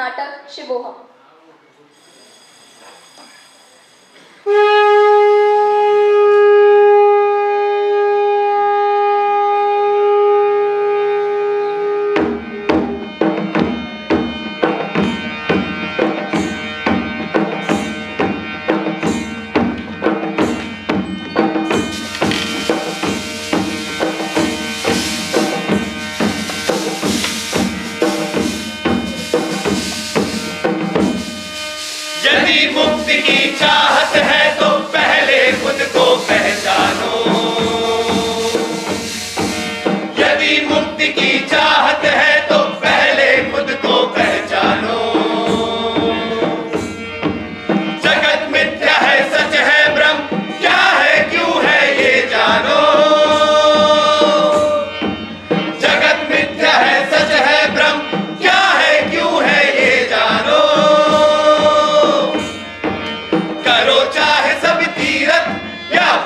नाटक शिवोहम। मुक्ति की चाहत है तो पहले खुद को पहचानो। यदि मुक्ति की चाहत है तो पहले खुद को पहचानो। जगत मिथ्या है सच है ब्रह्म, क्या है क्यों है ये जानो। जगत मिथ्या है सच है ब्रह्म, क्या है क्यों है ये जानो।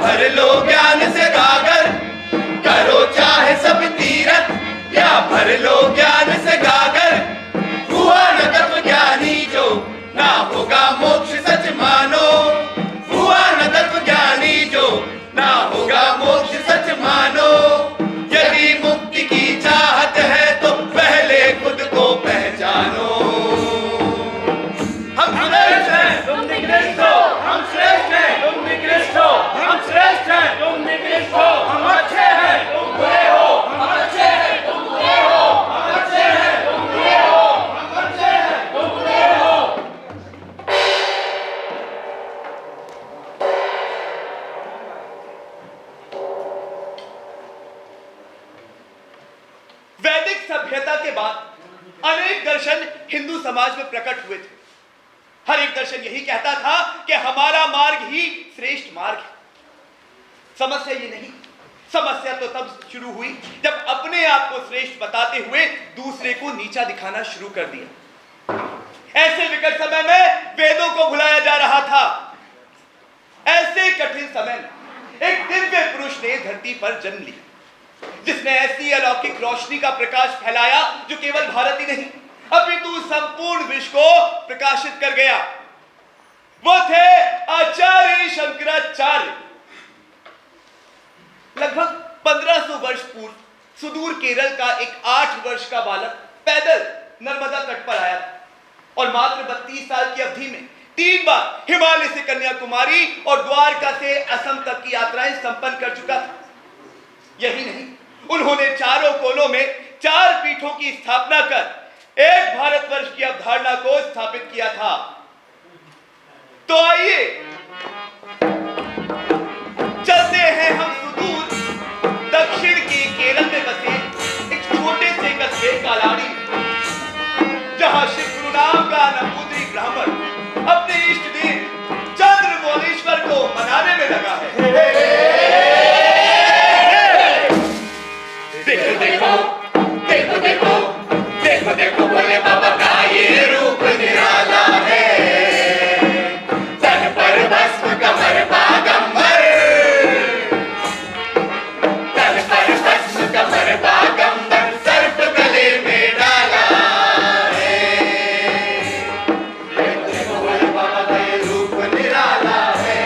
भर लो ज्ञान से गागर, करो चाहे सब तीरथ या भर लो ज्ञान से गागर। हुआ न तत्व ज्ञानी जो ना होगा मोक्ष सच मानो। हुआ न तत्व ज्ञानी जो ना होगा मोक्ष सच मानो। यदि मुक्ति की चाहत है तो पहले खुद को पहचानो। हम श्रेष्ठ हैं तुम निकृष्ट हो, हम श्रेष्ठ हैं तुम निकृष्ट हो, हम श्रेष्ठ हैं तुम निकृष्ट हो, हम अच्छे हैं तुम बुरे हो, हम अच्छे हैं तुम बुरे हो, हम अच्छे हैं तुम बुरे हो, हम अच्छे हैं तुम बुरे हो। वैदिक सभ्यता के बाद अनेक दर्शन हिंदू समाज में प्रकट हुए थे। हर एक दर्शन यही कहता था कि हमारा मार्ग ही श्रेष्ठ मार्ग है। समस्या ये नहीं, समस्या तो तब शुरू हुई जब अपने आप को श्रेष्ठ बताते हुए दूसरे को नीचा दिखाना शुरू कर दिया। ऐसे विकट समय में वेदों को भुलाया जा रहा था। ऐसे कठिन समय में एक दिव्य पुरुष ने धरती पर जन्म लिया, जिसने ऐसी अलौकिक रोशनी का प्रकाश फैलाया जो केवल भारत ही नहीं अपितु संपूर्ण विश्व को प्रकाशित कर गया। वो थे आचार्य शंकराचार्य। लगभग 1500 वर्ष पूर्व सुदूर केरल का एक 8 वर्ष का बालक पैदल नर्मदा तट पर आया और मात्र 32 साल की अवधि में 3 बार हिमालय से कन्याकुमारी और द्वारका से असम तक की यात्राएं संपन्न कर चुका था। यही नहीं, उन्होंने चारों कोनों में 4 पीठों की स्थापना कर एक भारतवर्ष की अवधारणा को स्थापित किया था। तो आइए चलते हैं हम सुदूर दक्षिण के केरल में बसे एक छोटे से कस्बे कालाड़ी, जहां श्री गुरु नाम का नंबूद्री ब्राह्मण अपने इष्ट देव चंद्रमौलेश्वर को मनाने में लगा है। देखो देखो देखो देखो देखो देखो भोले बाबा का ये रूप निराला है। तन पर भस्म कमर बागंबर, तन पर भस्म कमर बागंबर, सर्प गले में डाला है। देखो देखो भोले बाबा का ये रूप निराला है।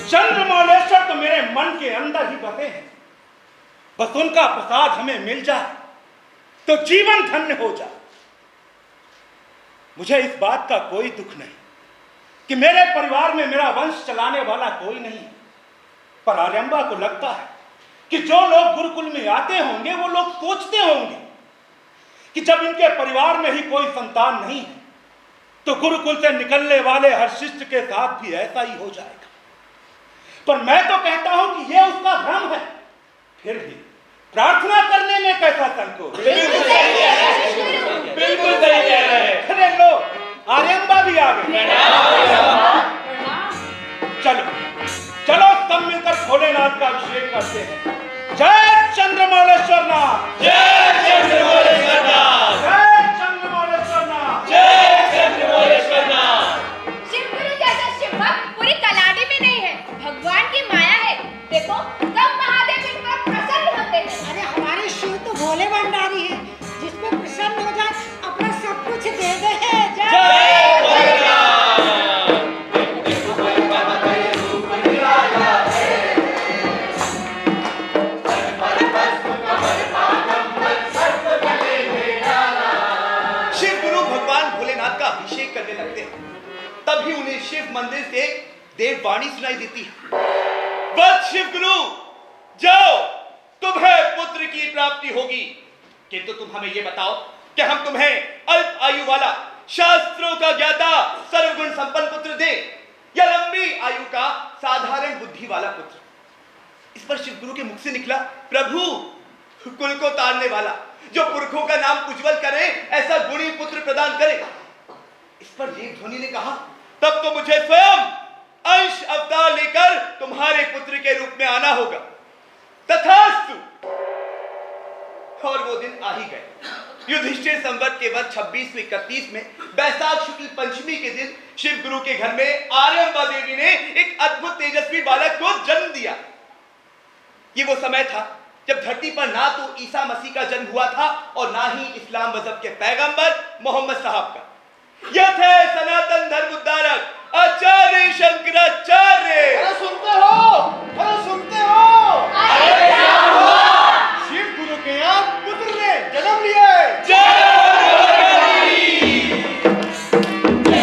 चंद्रमौलेश्वर तो मेरे मन के अंदर ही बसे हैं। बस उनका प्रसाद हमें मिल जाए तो जीवन धन्य हो जाए। मुझे इस बात का कोई दुख नहीं कि मेरे परिवार में मेरा वंश चलाने वाला कोई नहीं, पर आर्यम्बा को लगता है कि जो लोग गुरुकुल में आते होंगे वो लोग सोचते होंगे कि जब इनके परिवार में ही कोई संतान नहीं है तो गुरुकुल से निकलने वाले हर शिष्य के साथ भी ऐसा ही हो जाएगा। पर मैं तो कहता हूं कि यह उसका भ्रम है। फिर भी प्रार्थना करने में कैसा संकोच। बिल्कुल सही कह रहे हैं। अरे लो, आर्यम्बा भी आ गए। चलो चलो सब मिलकर भोलेनाथ का अभिषेक करते हैं। जय चंद्रमौलेश्वर नाथ, जय चंद्रमौलेश्वर नाथ, जय चंद्रमौलेश्वर नाथ, जय चंद्रमौलेश्वर नाथ। शिवगुरु जैसा शिव भक्त पूरी कलाड़ी में नहीं है, भगवान की माया है। देखो कब महादेव इन पर प्रसन्न होते हैं। अरे हमारे शिव तो भोले भंडारी है, जिस पे प्रसन्न हो जाए अपना सब कुछ दे दे। जय भोलेनाथ। शिव गुरु भगवान भोलेनाथ का अभिषेक करने लगते हैं, तभी उन्हें शिव मंदिर से देववाणी सुनाई देती है। बस शिव गुरु जाओ, तुम्हें पुत्र की प्राप्ति होगी, किंतु तुम हमें यह बताओ कि हम तुम्हें अल्प आयु वाला, शास्त्रों का ज्ञाता, सर्वगुण संपन्न पुत्र दें या लंबी आयु का साधारण बुद्धि वाला पुत्र। इस पर शिव गुरु के मुख से निकला, प्रभु कुल को तारने वाला, जो पुरखों का नाम उज्जवल करे, ऐसा गुणी पुत्र प्रदान करे। इस पर देवध्वनि ने कहा, तब तो मुझे स्वयं अंश अवतार लेकर तुम्हारे पुत्र के रूप में आना होगा। तथास्तु। और वो दिन आ ही गए। युधिष्ठिर संवत के वर्ष 2631 में बैसाख शुक्ल पंचमी के दिन शिव गुरु के घर में आर्यम्बा देवी ने एक अद्भुत तेजस्वी बालक को जन्म दिया। ये वो समय था जब धरती पर ना तो ईसा मसीह का जन्म हुआ था और ना ही इस्लाम मजहब के पैगंबर मोहम्मद साहब का। यह थे सनातन धर्म उद्धारक आचार्य शंकराचार्य। अरे सुनते हो, अरे सुनते हो, अरे क्या हुआ? शिव गुरु के यहाँ पुत्र ने जन्म लिया है। जय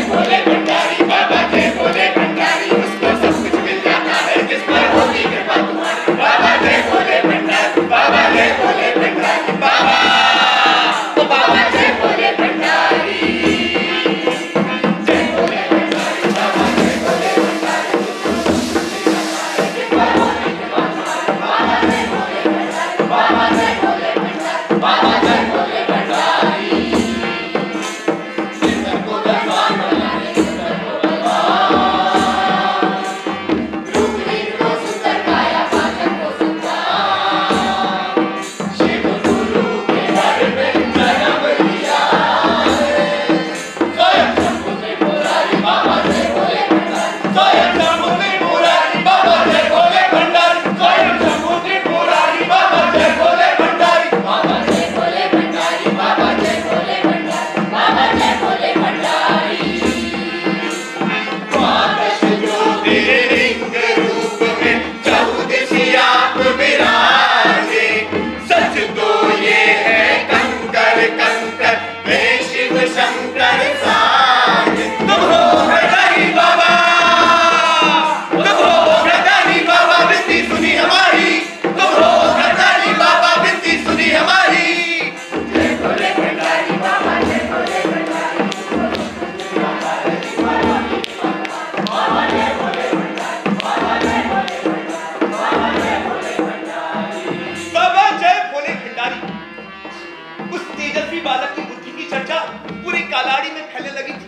भोले भंडारी बाबा, जय भोले भंडारी, उसको सब कुछ मिल जाता है जिस पर होगी कृपा तुम्हारी। बाबा जय भोले भंडारी, बाबा जय भोले भंडारी, बाबा ओ बाबा जय भोले भंडारी, जय भोले भंडारी, बाबा जय भोले भंडारी, उसको सब कुछ मिल जाता है जिस पर होगी कृपा तुम्हारी। बाबा जय भोले तेजस्वी बालक की बुद्धि की चर्चा पूरी कालाड़ी में फैलने लगी थी।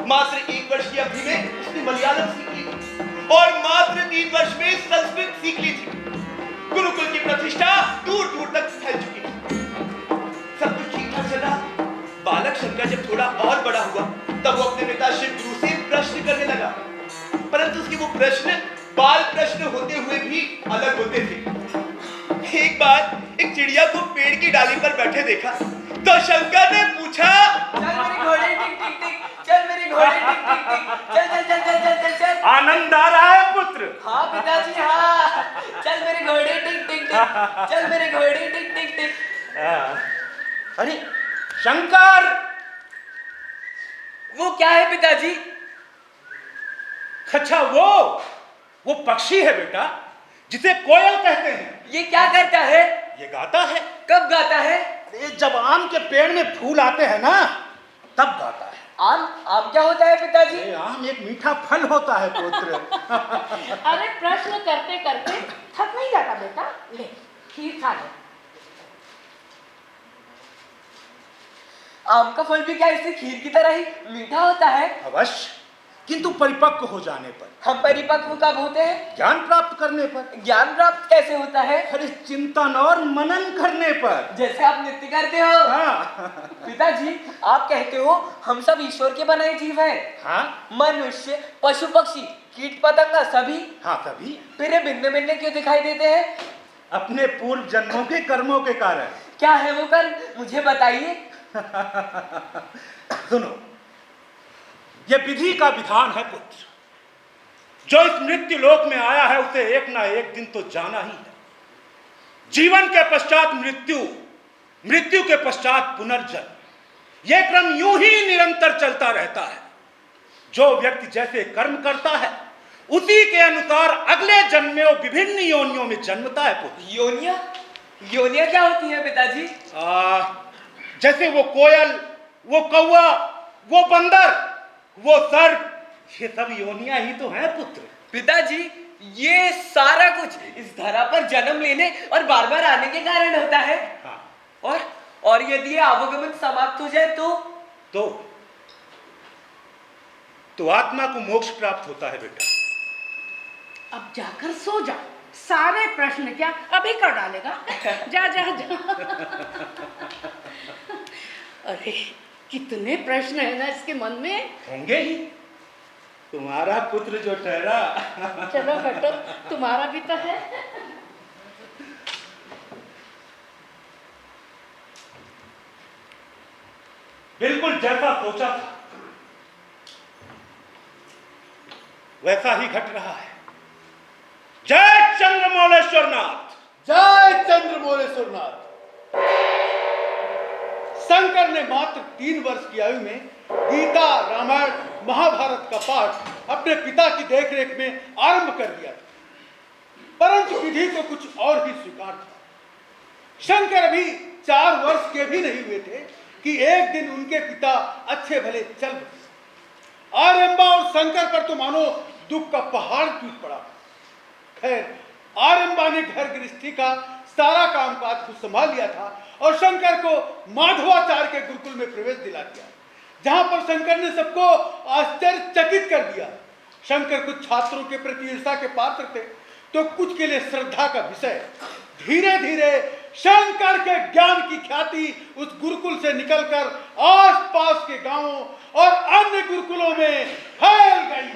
मात्र 1 वर्ष की अवधि में उसने मलयालम सीख ली थी और मात्र 3 वर्ष में संस्कृत सीख ली थी। गुरुकुल की प्रतिष्ठा दूर दूर तक फैल चुकी थी। सब कुछ ठीक ठाक चल रहा। बालक शंकर जब थोड़ा और बड़ा हुआ तब वो अपने पिता शिव गुरु से प्रश्न करने लगा, परंतु उसके वो प्रश्न बाल प्रश्न होते हुए भी अलग होते थे। एक बार एक चिड़िया को पेड़ की डाली पर बैठे देखा तो शंकर ने पूछा, चल मेरे घोड़े टिक टिक टिक, चल मेरे घोड़े टिक टिक टिक, चल चल चल चल चल चल चल। आनंद आ रहा है पुत्र? हाँ पिताजी हाँ, चल मेरे घोड़े टिक टिक टिक, चल मेरे घोड़े टिक टिक टिक। अरे शंकर, वो क्या है पिताजी? अच्छा वो पक्षी है बेटा, जिसे कोयल कहते हैं। ये क्या करता है? ये गाता है। कब गाता है? अरे जब आम के पेड़ में फूल आते हैं ना, तब गाता है। आम? आम क्या होता है पिताजी? अरे आम एक मीठा फल होता है पुत्र। अरे प्रश्न करते करते थक नहीं जाता बेटा, ले खीर खा ले। आम का फल भी क्या इससे खीर की तरह ही मीठा होता है? अवश्य, किंतु परिपक्व हो जाने पर। हम परिपक्व कब होते हैं? ज्ञान प्राप्त करने पर। ज्ञान प्राप्त कैसे होता है? अरे चिंतन और मनन करने पर। जैसे आप नृत्य करते हो। हाँ। पिताजी आप कहते हो हम सब ईश्वर के बनाए जीव हैं। हाँ मनुष्य, पशु पक्षी, कीट पतंगा सभी। हाँ सभी। फिर ये भिन्न भिन्न क्यों दिखाई देते हैं? अपने पूर्व जन्मों के कर्मों के कारण। क्या है वो कर्म, मुझे बताइए। सुनो, यह विधि का विधान है पुत्र। जो इस मृत्यु लोक में आया है उसे एक ना एक दिन तो जाना ही है। जीवन के पश्चात मृत्यु, मृत्यु के पश्चात पुनर्जन्म, यह क्रम यूं ही निरंतर चलता रहता है। जो व्यक्ति जैसे कर्म करता है उसी के अनुसार अगले जन्म में वो विभिन्न योनियों में जन्मता है पुत्र। योनिया? योनिया क्या होती है पिताजी? जैसे वो कोयल, वो कौवा, वो बंदर, वो सर्प, ये सब योनियां ही तो हैं पुत्र। पिताजी ये सारा कुछ इस धरा पर जन्म लेने और बार बार आने के कारण होता है। हाँ। और यदि ये आवागमन समाप्त हो जाए तो आत्मा को मोक्ष प्राप्त होता है बेटा। अब जाकर सो जा, सारे प्रश्न क्या अभी कर डालेगा। जा जा जा। अरे कितने प्रश्न है ना इसके मन में। होंगे ही, तुम्हारा पुत्र जो ठहरा। चलो हटो, तुम्हारा भी तो है। बिल्कुल जैसा सोचा था वैसा ही घट रहा है। जय चंद्रमौलेश्वरनाथ। जय चंद्रमौलेश्वरनाथ। शंकर ने मात्र 3 वर्ष की आयु में गीता, रामायण, महाभारत का पाठ अपने पिता की देखरेख में आरंभ कर दिया था, परंतु विधि को कुछ और ही स्वीकार था। शंकर अभी 4 वर्ष के भी नहीं हुए थे कि एक दिन उनके पिता अच्छे भले चल बसे। आर्यम्बा और शंकर पर तो मानो दुख का पहाड़ टूट पड़ा। खैर, आर्यम्बा ने घर गृहस्थी का सारा कामकाज खुद संभाल लिया था और शंकर को माधवाचार्य के गुरुकुल में प्रवेश दिला दिया, जहां पर शंकर ने सबको आश्चर्यचकित कर दिया। शंकर कुछ छात्रों के प्रति ईर्ष्या के पात्र थे तो कुछ के लिए श्रद्धा का विषय। धीरे धीरे शंकर के ज्ञान की ख्याति उस गुरुकुल से निकलकर आसपास के गांवों और अन्य गुरुकुलों में फैल गई।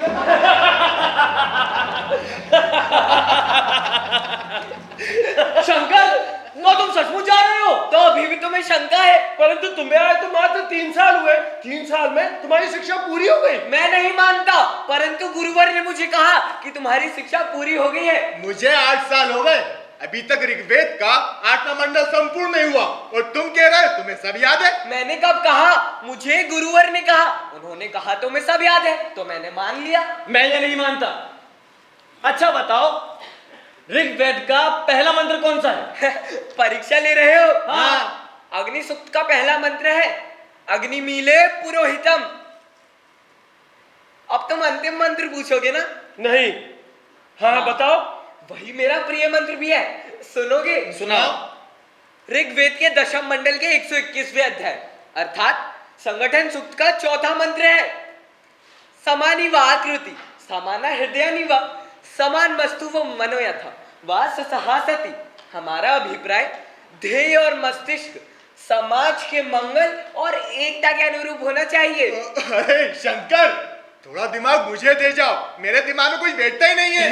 शंकर, तो तुम सचमुच जा रहे हो? तो अभी भी तुम्हें शंका है, परंतु तुम्हें आए तो मात्र 3 साल हुए। 3 साल में तुम्हारी शिक्षा पूरी हो गई। मैं नहीं मानता, परंतु गुरुवर ने मुझे कहा कि तुम्हारी शिक्षा पूरी हो गई है। मुझे 8 साल हो गए, अभी तक ऋग्वेद का 8वां मंडल संपूर्ण नहीं हुआ और तुम कह रहे हो तुम्हें सब याद है। मैंने कब कहा? मुझे गुरुवर ने कहा। उन्होंने कहा तो मैं सब याद है, तो मैंने मान लिया। मैं ये नहीं मानता। अच्छा बताओ, ऋग्वेद का पहला मंत्र कौन सा है? परीक्षा ले रहे हो? हाँ। अग्नि सूक्त का पहला मंत्र है अग्नि मीले पुरोहितम। अब तुम अंतिम मंत्र पूछोगे ना? नहीं। हाँ बताओ। वही मेरा प्रिय मंत्र भी है, सुनोगे? सुनाओ। ऋग्वेद के दशम मंडल के 121वें अध्याय अर्थात संगठन सूक्त का चौथा मंत्र है। समानी व आकृति समाना हृदयानि व समान वस्तु व मनोयथा व ससहासति। हमारा अभिप्राय ध्येय और मस्तिष्क समाज के मंगल और एकता के अनुरूप होना चाहिए। अरे शंकर, थोड़ा दिमाग मुझे दे जाओ, मेरे दिमाग में कुछ बैठता ही नहीं है।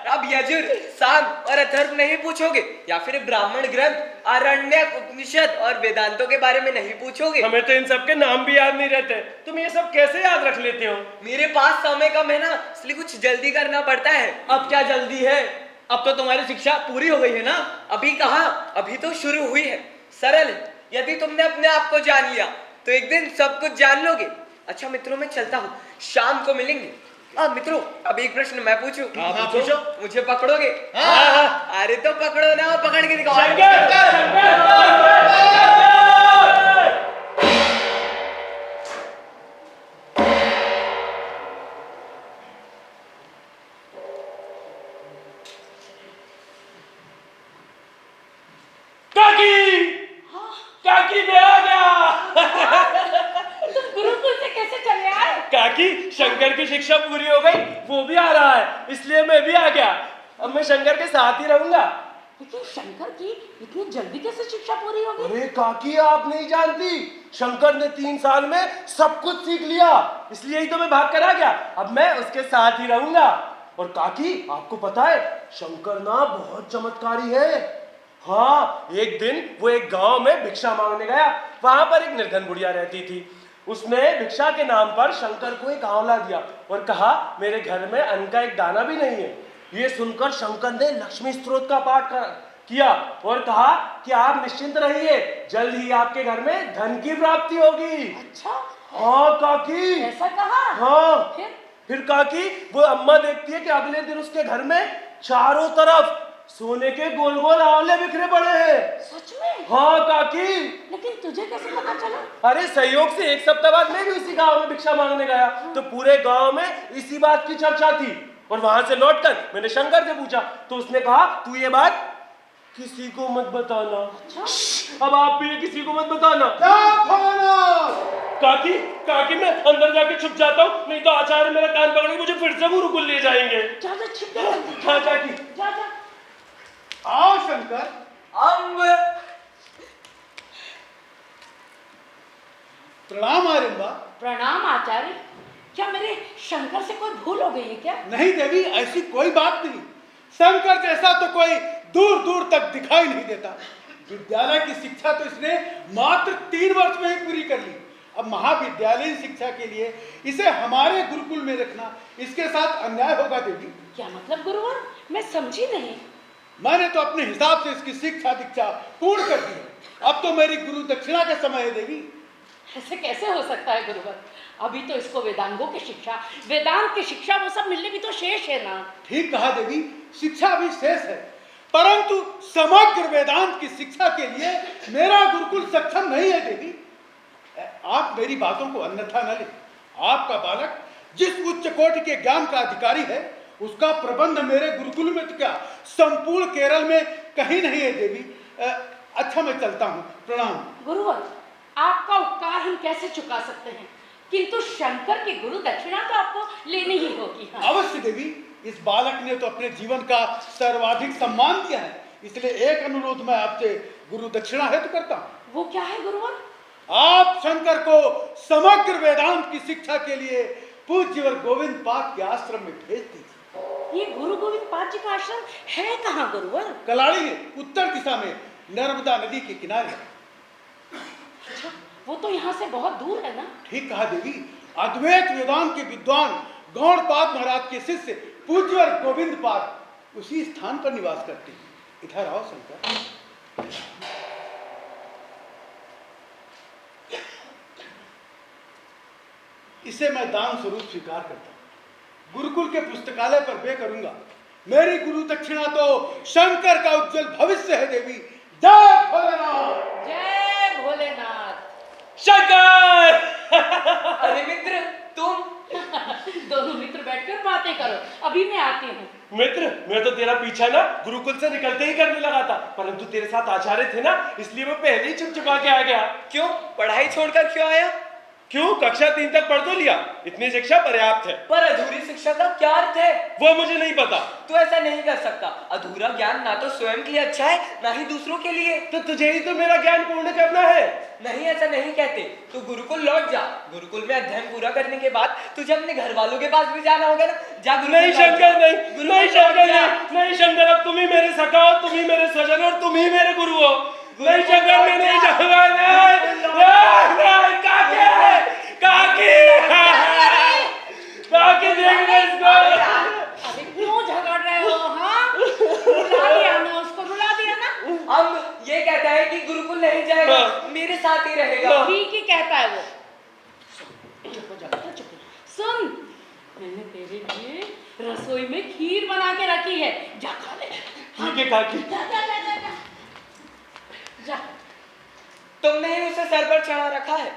अब यजुर, साम और अथर्व नहीं पूछोगे या फिर ब्राह्मण ग्रंथ, आरण्यक, उपनिषद और वेदांतों के बारे में नहीं पूछोगे? हमें तो इन सब के नाम भी याद नहीं रहते, तुम ये सब कैसे याद रख लेते हो? मेरे पास समय कम है ना, इसलिए कुछ जल्दी करना पड़ता है। अब क्या जल्दी है? अब तो तुम्हारी शिक्षा पूरी हो गई है ना? अभी कहा, अभी तो शुरू हुई है। सरल है, यदि तुमने अपने आप को जान लिया तो एक दिन सब कुछ जान लोगे। अच्छा मित्रों, मैं चलता हूँ, शाम को मिलेंगे। मित्रों, अब एक प्रश्न मैं पूछूं? हाँ, पूछो। मुझे पकड़ोगे? हाँ। अरे तो पकड़ो ना, पकड़ के दिखाओ। काकी मैं आ गया। तुम गुरुकुल से कैसे चले आए? काकी, शंकर की शिक्षा पूरी हो गई, वो भी आ रहा है, इसलिए मैं भी आ गया। अब मैं शंकर के साथ ही रहूंगा। लेकिन शंकर की इतनी जल्दी कैसे शिक्षा पूरी होगी? अरे काकी, आप नहीं जानती, शंकर ने 3 साल में सब कुछ सीख लिया, इसलिए ही तो मैं भाग कर आ गया। अब मैं उसके साथ ही रहूंगा। और काकी, आपको पता है, शंकर ना बहुत चमत्कारी है। हाँ, एक दिन वो एक गांव में भिक्षा मांगने गया। वहां पर एक निर्धन बुढ़िया रहती थी। उसने भिक्षा के नाम पर शंकर को एक आंवला दिया और कहा, मेरे घर में अन्न का एक दाना भी नहीं है। ये सुनकर शंकर ने लक्ष्मी स्तोत्र का पाठ किया और कहा कि आप निश्चिंत रहिए, जल्द ही आपके घर में धन की प्राप्ति होगी। अच्छा, हाँ काकी, ऐसा कहा? हाँ। फिर काकी, वो अम्मा देखती है कि अगले दिन उसके घर में चारों तरफ सोने के गोल गोल आंवले बिखरे पड़े हैं। सच में? हाँ काकी। लेकिन तुझे कैसे पता चला? अरे सहयोग से एक सप्ताह बाद मैं भी उसी गांव में भिक्षा मांगने गया, तो पूरे गांव में इसी बात की चर्चा थी। और वहां से लौटकर मैंने शंकर से पूछा, तो उसने कहा, तू ये बात किसी को मत बताना। अच्छा? अब आप भी ये किसी को मत बताना। काकी, काकी मैं अंदर जाके छुप जाता हूँ, नहीं तो आचार्य मेरा कान पकड़ के मुझे फिर से गुरुकुल ले जाएंगे। जा जा, छिप जा जल्दी। हाँ काकी। जा जा। आओ शंकर। प्रणाम आर्यम्बा। प्रणाम आचार्य। क्या मेरे शंकर से कोई भूल हो गई है क्या? नहीं देवी, ऐसी कोई बात नहीं। शंकर जैसा तो कोई दूर दूर तक दिखाई नहीं देता। विद्यालय की शिक्षा तो इसने मात्र 3 वर्ष में ही पूरी कर ली। अब महाविद्यालयीन शिक्षा के लिए इसे हमारे गुरुकुल में रखना इसके साथ अन्याय होगा देवी। क्या मतलब गुरुवर? मैं समझी नहीं। मैंने तो अपने हिसाब से इसकी शिक्षा दीक्षा पूर्ण कर दी है। अब तो मेरी गुरु दक्षिणा का समय है देवी। ऐसे कैसे हो सकता है गुरुवर? अभी तो इसको वेदांगों की शिक्षा, वेदांत की शिक्षा, वो सब मिलने भी तो शेष है ना। ठीक कहा देवी, शिक्षा भी शेष है, परंतु समग्र वेदांत की शिक्षा के लिए मेरा गुरुकुल सक्षम नहीं है देवी। आप मेरी बातों को अन्यथा न ले। आपका बालक जिस उच्च कोटि के ज्ञान का अधिकारी है, उसका प्रबंध मेरे गुरुकुल में तो क्या, संपूर्ण केरल में कहीं नहीं है देवी। अच्छा, मैं चलता हूँ, प्रणाम। गुरुवर, आपका उपकार हम कैसे चुका सकते हैं, किंतु शंकर की गुरु दक्षिणा तो आपको लेनी ही होगी। हाँ। अवश्य देवी, इस बालक ने तो अपने जीवन का सर्वाधिक सम्मान दिया है, इसलिए एक अनुरोध मैं आपसे गुरु दक्षिणा हेतु करता हूँ। वो क्या है गुरुवर? आप शंकर को समग्र वेदांत की शिक्षा के लिए पूज्यवर गोविंद पाद के आश्रम में भेज दीजिए। ये गुरु गोविंद पाद जी का आश्रम है कहाँ गुरुवर? कलाड़ी में, उत्तर दिशा में, नर्मदा नदी के किनारे। अच्छा, वो तो यहाँ से बहुत दूर है ना? ठीक कहा देवी। अद्वैत वेदांत के विद्वान गौड़पाद महाराज के शिष्य पूज्यवर गोविंद पाद उसी स्थान पर निवास करते हैं। इधर आओ शंकर। इसे मैं दान स्वरूप स्वीकार करता हूँ। गुरुकुल के पुस्तकालय पर व्यय करूंगा। मेरी गुरु दक्षिणा तो शंकर का उज्जवल भविष्य है देवी। जय भोलेनाथ। जय भोलेनाथ। शंकर! अरे मित्र, तुम? दोनों मित्र बैठकर बातें करो, अभी मैं आती हूँ। मित्र, मैं तो तेरा पीछा ना गुरुकुल से निकलते ही करने लगा था, परंतु तेरे साथ आचार्य थे ना, इसलिए मैं पहले ही चुपचुपा के आ गया। क्यों? पढ़ाई छोड़कर क्यों आया? क्यों? कक्षा 3 तक पढ़ तो लिया, इतनी शिक्षा पर्याप्त है। पर अधूरी शिक्षा का क्या अर्थ है? वो मुझे नहीं पता। तू ऐसा नहीं कर सकता। अधूरा ज्ञान ना तो स्वयं के लिए अच्छा है, ना ही दूसरों के लिए। तो तुझे ही तो मेरा ज्ञान पूर्ण करना है। नहीं, ऐसा नहीं कहते। तू गुरुकुल लौट जा। गुरुकुल में अध्ययन पूरा करने के बाद तुझे अपने घर वालों के पास भी जाना होगा ना। जा गुरुकुल। नहीं शंकर, नहीं शंकर, नहीं शंकर, अब तुम ही मेरे सखा हो, तुम ही मेरे स्वजन और तुम ही मेरे गुरु हो। नहीं शंकर, मैं नहीं जाऊंगा। काकी देखना इसको। अरे क्यों झगड़ रहे हो? हाँ, रुला दिया ना उसको, रुला दिया ना। अब ये कहता है कि गुरुकुल नहीं जाएगा, मेरे साथ ही रहेगा। ठीक ही कहता है वो। चुप हो जा बेटा, चुप हो जा। सुन, मैंने तेरे लिए रसोई में खीर बना के रखी है, जा खा ले। ठीक है काकी। जा जा जा जा जा, जा। तुमने ही उसे सर पर चढ़ा रखा है।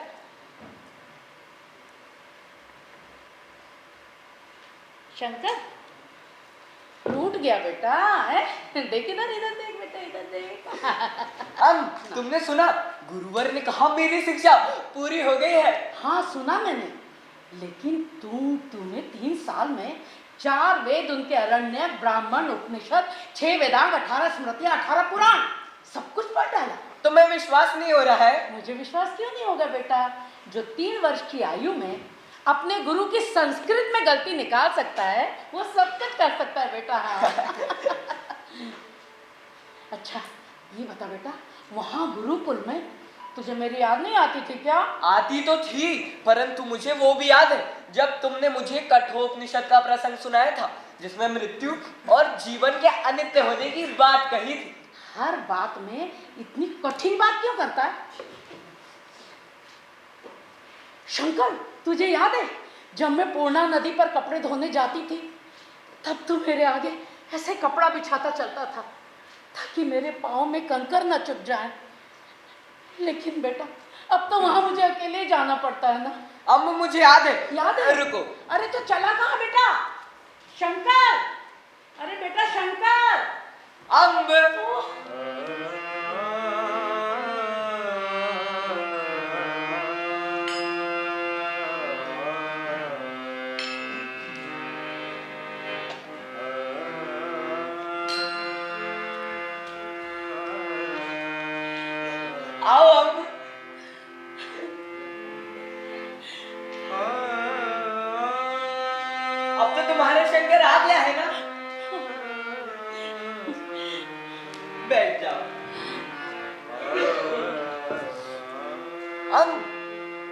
शंकर, टूट गया बेटा, है? देख इधर, इधर देख बेटा, इधर देख। तुमने सुना? गुरुवर ने कहा मेरी शिक्षा पूरी हो गई है। हाँ सुना मैंने, लेकिन तूने 3 साल में 4 वेद, उनके अरण्य, ब्राह्मण, उपनिषद, 6 वेदांग, 18 स्मृतियां, 18 पुराण, सब कुछ पढ़ डाला। तुम्हें विश्वास नहीं हो रहा है? मुझे विश्वास क्यों नहीं होगा बेटा? जो 3 वर्ष की आयु में अपने गुरु की संस्कृत में गलती निकाल सकता है, वो सब कुछ कर सकता है बेटा। हाँ। अच्छा ये बता बेटा, वहाँ गुरुकुल में तुझे मेरी याद नहीं आती थी क्या? आती तो थी, परंतु मुझे वो भी याद है जब तुमने मुझे कठोपनिषद का प्रसंग सुनाया था, जिसमें मृत्यु और जीवन के अनित्य होने की बात कही थी। हर बात में इतनी कठिन बात क्यों करता है? शंकर, तुझे याद है जब मैं पूर्णा नदी पर कपड़े धोने जाती थी, तब तू मेरे आगे ऐसे कपड़ा बिछाता चलता था ताकि मेरे पाँव में कंकर न चुभ जाए। लेकिन बेटा अब तो वहां मुझे अकेले जाना पड़ता है ना। अब मुझे याद है। याद है? रुको। अरे तो चला कहाँ बेटा? शंकर, अरे बेटा शंकर। अम्ब। आओ अम्ब। अब तो तुम्हारे शंकर आ गया है ना? बैठ जाओ।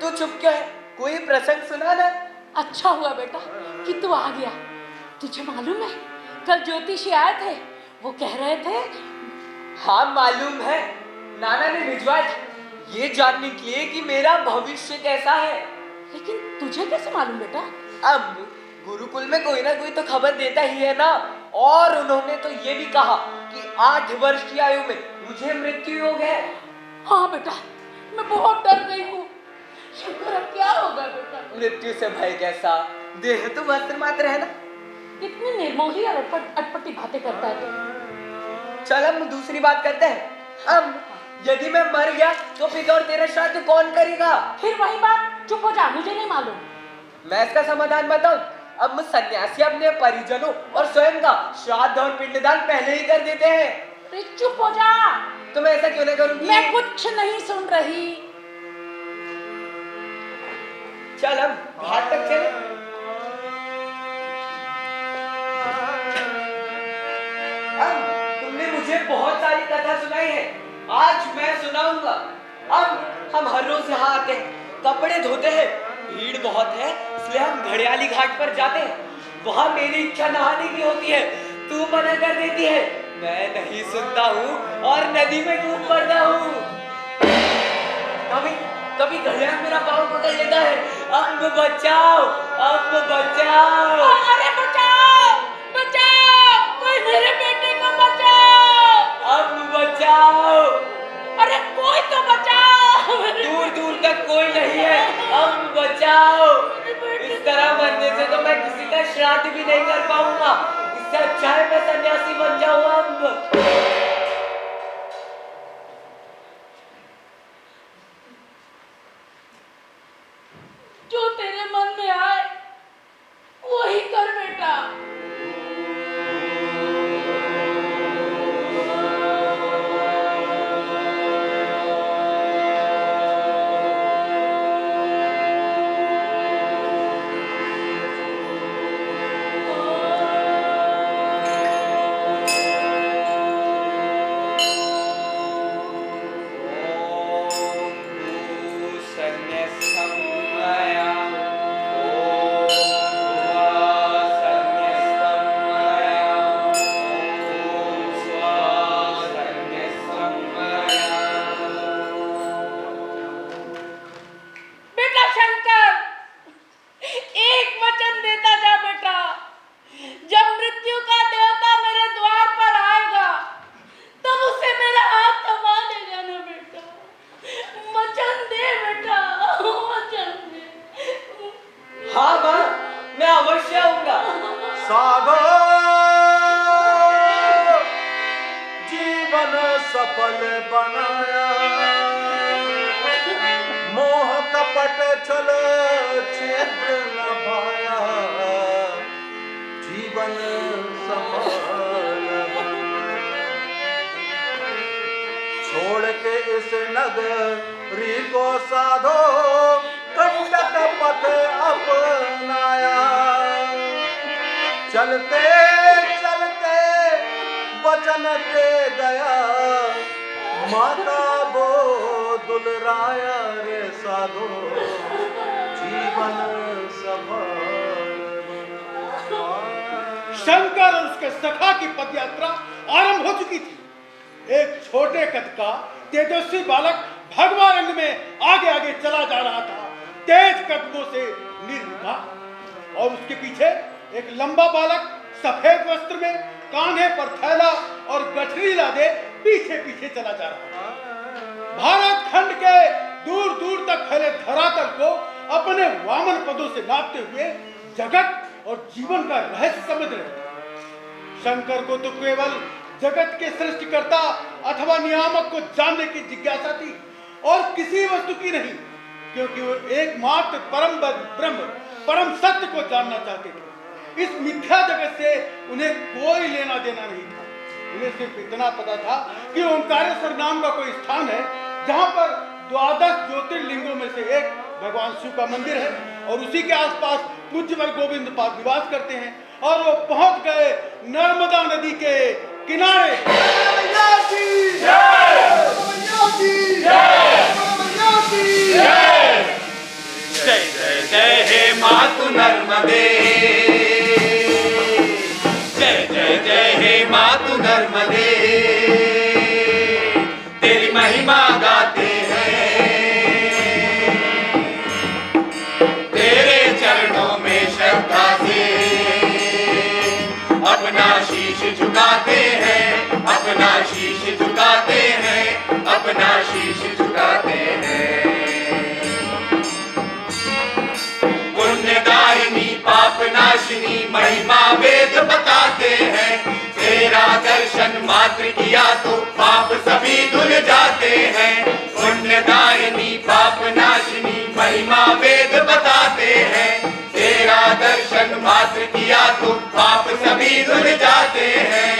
तू चुप क्यों है? कोई प्रसंग सुना ना। अच्छा हुआ बेटा कि तू आ गया। तुझे मालूम है कल ज्योतिषी आए थे, वो कह रहे थे। हाँ मालूम है, नाना ने भिजवाया था ये जानने के लिए कि मेरा भविष्य कैसा है। लेकिन तुझे कैसे मालूम बेटा? अब गुरुकुल में कोई ना कोई तो खबर देता ही है ना। और उन्होंने तो ये भी कहा कि 8 वर्ष की आयु में मुझे मृत्यु हो गया। हाँ बेटा, मैं बहुत डर गई हूँ। शंकर अब क्या होगा बेटा? मृत्यु से भय कैसा, देह तो वस्त्र मात्र है ना। इतनी निर्मोही और अटपटी बातें करता है तू। चल हम दूसरी बात करते हैं। यदि मैं मर गया तो पिता और तेरा श्राद्ध कौन करेगा? फिर वही बात, चुप हो जा, मुझे नहीं मालूम। मैं इसका समाधान बताऊं। अब सन्यासी अपने परिजनों और स्वयं का श्राद्ध और पिंडदान पहले ही कर देते हैं। अरे चुप हो जा। तो मैं ऐसा क्यों नहीं करूंगी? मैं कुछ नहीं सुन रही। चल हम घाट तक चले। तुमने मुझे बहुत सारी कथा सुनाई है, आज मैं सुनाऊंगा। अब हम हर रोज यहाँ आते हैं, कपड़े धोते हैं, भीड़ बहुत है इसलिए हम घड़ियाली घाट पर जाते हैं। वहाँ मेरी इच्छा नहाने की होती है, तू मना कर देती है, मैं नहीं सुनता हूँ और नदी में डूब पड़ता हूँ। कभी कभी घड़ियाल मेरा पाँव पकड़ लेता है। अब बचाओ, अब बचाओ। अरे बचाओ, बचाओ, कोई मेरे बेटे को बचाओ। अब बचाओ। अरे कोई तो बचाओ। दूर दूर तक कोई नहीं है, अब बचाओ। इस तरह मरने से तो मैं किसी का श्राद्ध भी नहीं कर पाऊंगा, इससे अच्छा है मैं सन्यासी बन जाऊं अब। जो तेरे मन में आए वही कर बेटा। बेटा शंकर, एक वचन देता जा बेटा, जब मृत्यु का देवता मेरे द्वार पर आएगा तब उसे मेरा हाथ थमा देगा ना बेटा। वचन दे बेटा, वचन दे। हाँ माँ, मैं अवश्य आऊंगा। साधो जीवन सफल बनाया, मोह कपट छल छिद्र न पाया, जीवन सफल बनाया। छोड़ के इस नगरी को साधो कंटक पथ अपनाया, चलते चलते वचन दे गया, माता वो दुलराया रे साधो, जीवन सफल बनाया। शंकर और उसके सखा की पदयात्रा आरंभ हो चुकी थी। एक छोटे कद का तेजस्वी बालक भगवा रंग में आगे आगे चला जा रहा था, तेज कदमों से निर्विकार, और उसके पीछे एक लंबा बालक सफेद वस्त्र में कांधे पर थैला और गठरी लादे पीछे पीछे चला जा रहा था। भारत खंड के दूर दूर तक फैले धरातल को अपने वामन पदों से नापते हुए जगत और जीवन का रहस्य समझ रहे थे। शंकर को तो केवल जगत के सृष्टिकर्ता अथवा नियामक को जानने की जिज्ञासा थी और किसी वस्तु की नहीं, क्योंकि वो एकमात्र परम ब्रह्म परम सत्य को जानना चाहते थे। इस मिथ्या जगत से उन्हें कोई लेना देना नहीं था। उन्हें सिर्फ इतना पता था कि ओंकारेश्वर नाम का कोई स्थान है जहां पर 12 ज्योतिर्लिंगों में से एक भगवान शिव का मंदिर है, और उसी के आसपास पूज्यवर गोविंद पाद निवास करते हैं। और वो पहुंच गए नर्मदा नदी के किनारे। जय जय जय हे मातु नर्मदे, जय जय जय हे मातु नर्मदे, तेरी महिमा गाते हैं, तेरे चरणों में श्रद्धा से अपना शीश झुकाते हैं, अपना शीश झुकाते हैं, अपना शीश झुकाते हैं। पुण्यदायिनी पाप नाशिनी महिमा वेद बताते हैं, तेरा दर्शन मात्र किया तो पाप सभी धुल जाते हैं। पुण्यदायिनी पाप नाशिनी महिमा वेद बताते हैं, तेरा दर्शन मात्र किया तो पाप सभी धुल जाते हैं।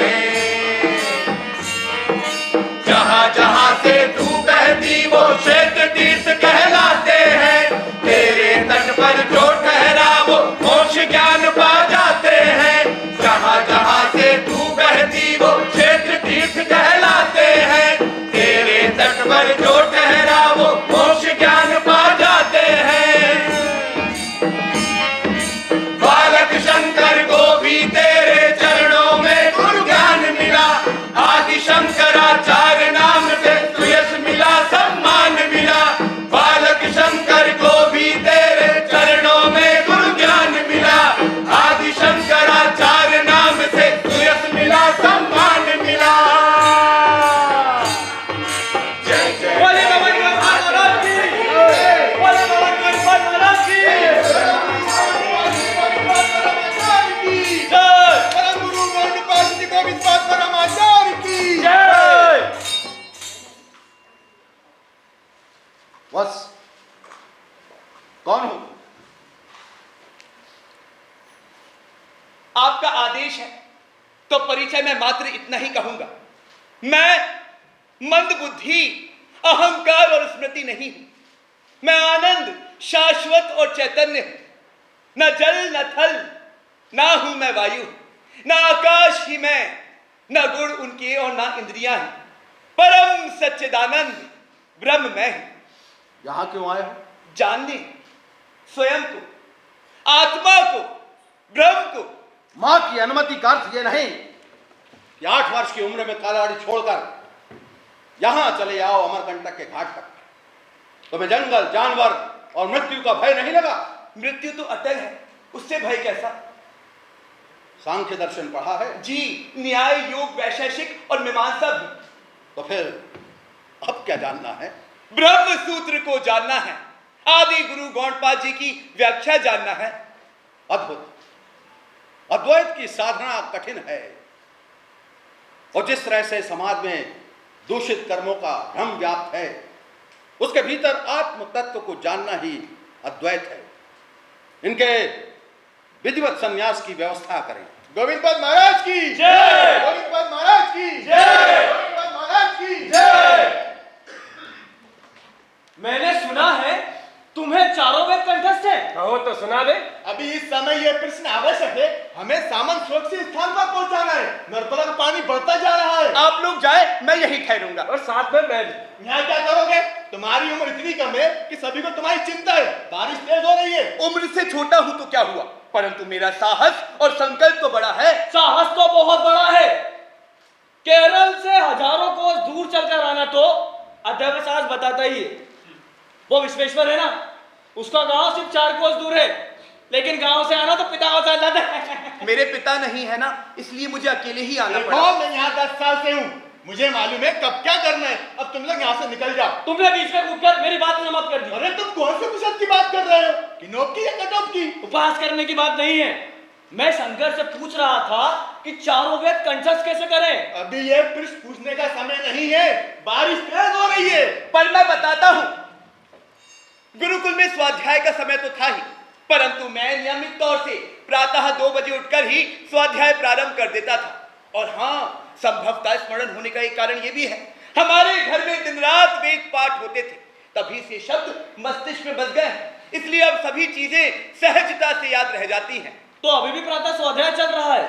जहाँ जहाँ से तू बहती वो क्षेत्र तीर्थ कहलाते हैं, तेरे तट पर जो ठहरा वो मोक्ष ज्ञान पा जाते हैं। जहाँ जहाँ से तू बहती वो क्षेत्र तीर्थ कहलाते हैं, तेरे तट पर जो ठहरा वो मोक्ष ज्ञान पा जाते हैं। बालक शंकर को भी तेरे चरणों में गुरु ज्ञान मिला, आदि शंकराचार्य नाम से सुयश मिला, सम्मान मिला। बालक शंकर को भी तेरे चरणों में गुरु ज्ञान मिला, आदि शंकराचार्य नाम से सुयश मिला, सम्मान मिला। जय जय बोले बाबा जी महाराज की बस कौन हो? आपका आदेश है तो परिचय में मात्र इतना ही कहूंगा। मैं मंदबुद्धि, अहंकार और स्मृति नहीं हूं। मैं आनंद, शाश्वत और चैतन्य हूं। न जल न थल, ना हूं मैं वायु, न आकाश ही मैं, न गुण उनके और ना इंद्रियां हैं। परम सच्चिदानंद ब्रह्म मैं हूं। यहां क्यों आए हो? जानने, स्वयं को, आत्मा को, ब्रह्म को। मां की अनुमति का अर्थ ये नहीं कि 8 वर्ष की उम्र में कालाड़ी छोड़कर यहां चले आओ अमरकंटक के घाट तक। तुम्हें जंगल, जानवर और मृत्यु का भय नहीं लगा? मृत्यु तो अटल है, उससे भय कैसा? सांख्य दर्शन पढ़ा है? जी, न्याय, योग, वैशेषिक और मीमांसा भी। तो फिर अब क्या जानना है? ब्रह्म सूत्र को जानना है। आदि गुरु गौड़पाद जी की व्याख्या जानना है। अद्भुत। अद्वैत की साधना कठिन है और जिस तरह से समाज में दूषित कर्मों का भ्रम व्याप्त है, उसके भीतर आत्म तत्व को जानना ही अद्वैत है। इनके विधिवत संन्यास की व्यवस्था करें। गोविंद पद महाराज की जय। गोविंद पद महाराज की जय। गोविंद पद महाराज की जय। मैंने सुना है तुम्हें चारों वेद कंठस्थ है। कहो तो सुना दे। अभी इस समय यह प्रश्न आवश्यक है। हमें सामन सुरक्षित स्थान पर पहुंचाना है। नर्मदा का पानी बढ़ता जा रहा है। आप लोग जाए, मैं यही ठहरूंगा। और साथ में मैं भी। यहाँ क्या करोगे? तुम्हारी उम्र इतनी कम है कि सभी को तुम्हारी चिंता है। बारिश तेज हो रही है। उम्र से छोटा हूं तो क्या हुआ, परंतु मेरा साहस और संकल्प तो बड़ा है। साहस तो बहुत बड़ा है। केरल से हजारों कोस दूर चलकर आना तो अध्यवसाय बताता ही है। वो विश्वेश्वर है ना, उसका गांव सिर्फ 4 कोस दूर है, लेकिन गांव से आना तो पिता को चल जाता है। मेरे पिता नहीं है ना, इसलिए मुझे अकेले ही आना देखो, पड़ा। मैं यहाँ 10 साल से हूँ। मुझे मालूम है कब क्या करना है। अब तुम लोग यहाँ से निकल जाओ। तुमने बीच में कूदकर मेरी बात समाप्त कर दी। अरे तुम कौन से कुशल की बात कर रहे हो? किनोप की या कटोप की? उपहास करने की बात नहीं है। मैं शंकर से पूछ रहा था कि चारों वेद कंठस्थ कैसे करें। अभी ये प्रश्न पूछने का समय नहीं है। बारिश तेज हो रही है। पर मैं बताता हूं, गुरुकुल में स्वाध्याय का समय तो था ही, परंतु मैं नियमित तौर से प्रातः 2 बजे उठकर ही स्वाध्याय प्रारंभ कर देता था। और हाँ, संभवतः स्मरण होने का एक कारण यह भी है, हमारे घर में दिन रात वेद पाठ होते थे। तभी से शब्द मस्तिष्क में बस गए हैं, इसलिए अब सभी चीजें सहजता से याद रह जाती हैं। तो अभी भी प्रातः स्वाध्याय चल रहा है।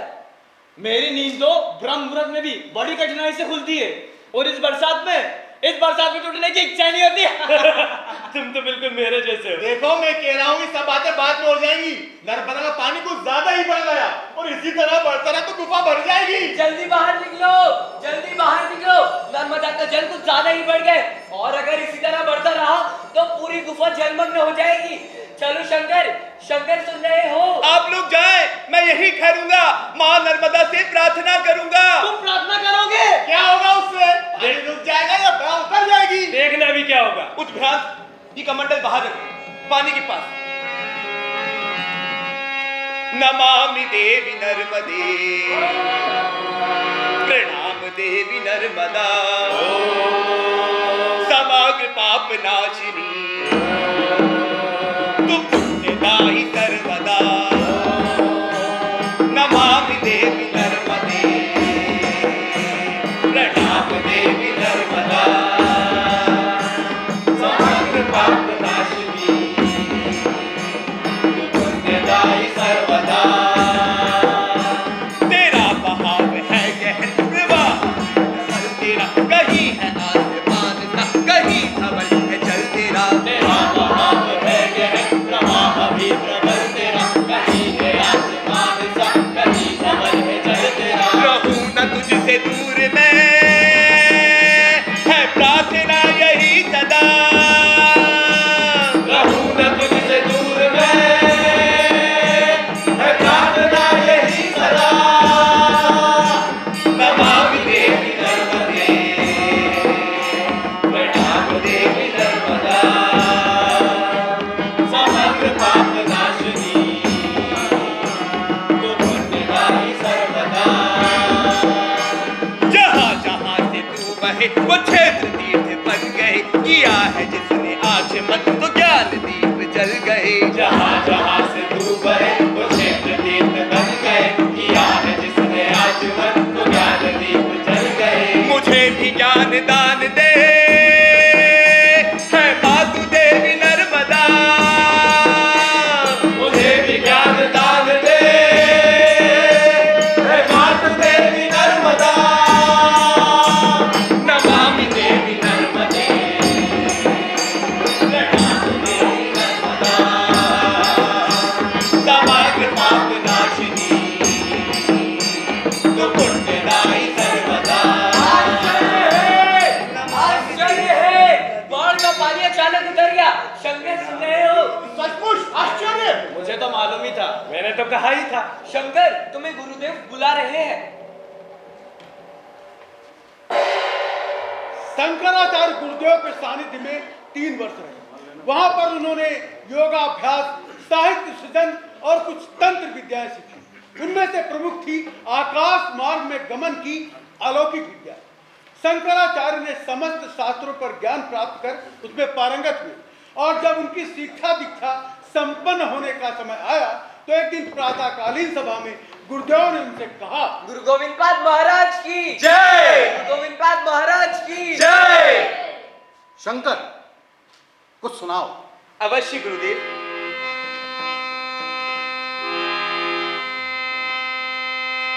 मेरी नींद तो ब्रह्म मुहूर्त में भी बड़ी कठिनाई से खुलती है, और इस बरसात में टूटने की इच्छा नहीं होती। तुम तो बिल्कुल मेरे जैसे हो। देखो, मैं कह रहा हूँ ये सब बातें बाद में हो जाएंगी। नर्मदा का पानी कुछ ज्यादा ही बढ़ गया और इसी तरह बढ़ता रहा तो गुफा भर जाएगी। जल्दी बाहर निकलो, जल्दी बाहर निकलो। नर्मदा का जल कुछ ज्यादा ही बढ़ गए, और अगर इसी तरह बढ़ता रहा तो पूरी गुफा जलमग्न हो जाएगी। चलो शंकर, शंकर सुन रहे हो? आप लोग जाएं, मैं यही ठहरूंगा। मां नर्मदा से प्रार्थना करूंगा। तुम प्रार्थना करोगे? क्या होगा उससे? पानी रुक जाएगा या बह उतर जाएगी? देखना भी क्या होगा। उद्भ्रांत ये कमंडल बाहर रखो, पानी के पास। नमामि देवी नर्मदे, प्रणाम देवी नर्मदा, समग्र पाप नाशिनी, तू पुण्यदायी सर्वदा। नमामि देवी नर्मदे, प्रणाम देवी नर्मदा, समग्र पाप नाशिनी, तू पुण्यदायी सर्वदा। तेरा बहाव है गहन प्रवाह, तेरा कहीं है आसमान सा, कहीं धवल है जल तेरा। तेरा बहाव है गहन प्रवाह भी प्रबल तेरा, कहीं है आसमान सा, कहीं धवल है जल तेरा। रहूं न तुझसे दूर मैं, है प्रार्थना यही सदा। रहूं न तुझसे दूर मैं, है प्रार्थना यही सदा। नमामि देवी नर्मदे, प्रणाम देवी नर्मदा, समग्र पाप नाशिनी, तू पुण्यदायी सर्वदा। जहाँ जहाँ से तू बहे वो क्षेत्र तीर्थ बन गए, किया है जिसने आज मत तो ज्ञान दीप जल गए। जहाँ जहाँ से तू बहे वो क्षेत्र तीर्थ बन गए, किया है जिसने आज मन तो ज्ञान दीप जल गए। मुझे भी ज्ञान दान दे है मातु देवी नर्मदा, मुझे भी ज्ञान दान दे है मातु देवी नर्मदा। नमामि देवी नर्मदे, नमामि देवी नर्मदा। समग्र पाप नाशिनी तो पुण्यदायी सर्वदा। आश्चर्य है, बाढ़ का पानी अचानक उतर गया। शंकर सुन रहे हो? सचमुच आश्चर्य। मुझे तो मालूम ही था, मैंने तो कहा ही था। शंकर, तुम्हें गुरुदेव बुला रहे हैं। शंकराचार्य गुरुदेव के सानिध्य में 3 वर्ष रहे। वहां पर उन्होंने योगाभ्यास, साहित्य सृजन और कुछ तंत्र विद्याएं सीखी। उनमें से प्रमुख थी आकाश मार्ग में गमन की अलौकिक विद्या। शंकराचार्य ने समस्त शास्त्रों पर ज्ञान प्राप्त कर उसमें पारंगत हुए, और जब उनकी शिक्षा दीक्षा संपन्न होने का समय आया तो एक दिन प्रातःकालीन सभा में गुरुदेव ने उनसे कहा, गुरु गोविंद पाद महाराज की जय। गुरु गोविंद पाद महाराज की जय। शंकर, कुछ सुनाओ। अवश्य गुरुदेव।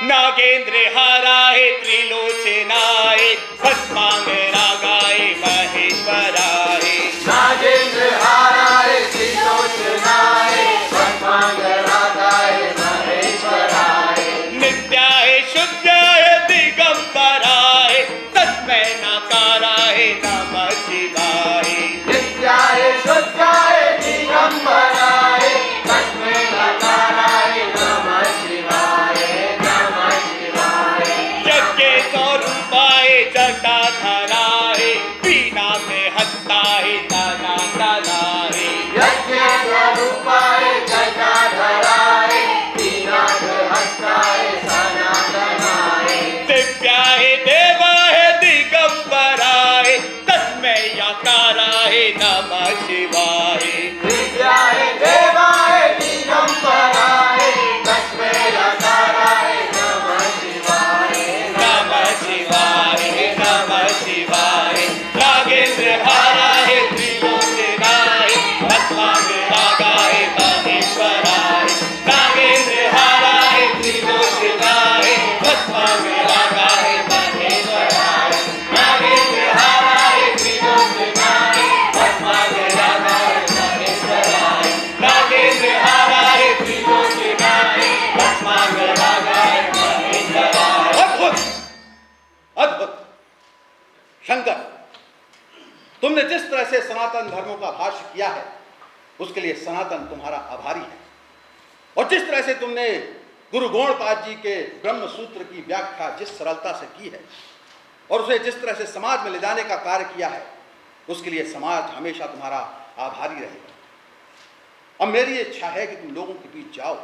नागेंद्र हाराए त्रिलोचनाए, भस्मांग रागाए महेश्वराए। नागेंद्र हाराए त्रिलोचनाए, भस्मांग रागाए महेश्वराए। नित्याय शुद्धाय दिगंबराय, तस्मै नकाराय नमः शिवाय। नित्याय शुद्धाय दिगंबराय, तस्मै नकाराय नमः शिवाय, नमः शिवाय। यज्ञ स्वरूपाय जटाधराय, वीणा में हस्ताय तना तनाय। यज्ञ स्वरूपाय जटाधराय, वीणाद हस्ताय सनातनाय। दिव्याय देवाय दिगंबराय, तस्मै यकाराय नमः शिवाय। दिव्याय देवाय दिगंबराय, तस्मै यकाराय नमः शिवाय। नमः शिवाय, नमः शिवाय। नागेंद्र हाराय त्रिलोचनाय, भस्मांग रागाय महेश्वराय। नागेंद्र हाराय त्रिलोचनाय, भस्मांग रागाय महेश्वराय। नागेंद्र हाराय त्रिलोचनाय, भस्मांग रागाय महेश्वराय। नागेंद्र हाराय त्रिलोचनाय, भस्मांग रागाय महेश्वराय। अद्भुत, अद्भुत। शंकर, तुमने जिस तरह से सनातन धर्मों का भाष्य किया है उसके लिए सनातन तुम्हारा आभारी है, और जिस तरह से तुमने गुरु गौड़पाद जी के ब्रह्म सूत्र की व्याख्या जिस सरलता से की है और उसे जिस तरह से समाज में ले जाने का कार्य किया है उसके लिए समाज हमेशा तुम्हारा आभारी रहेगा। अब मेरी इच्छा है कि तुम लोगों के बीच जाओ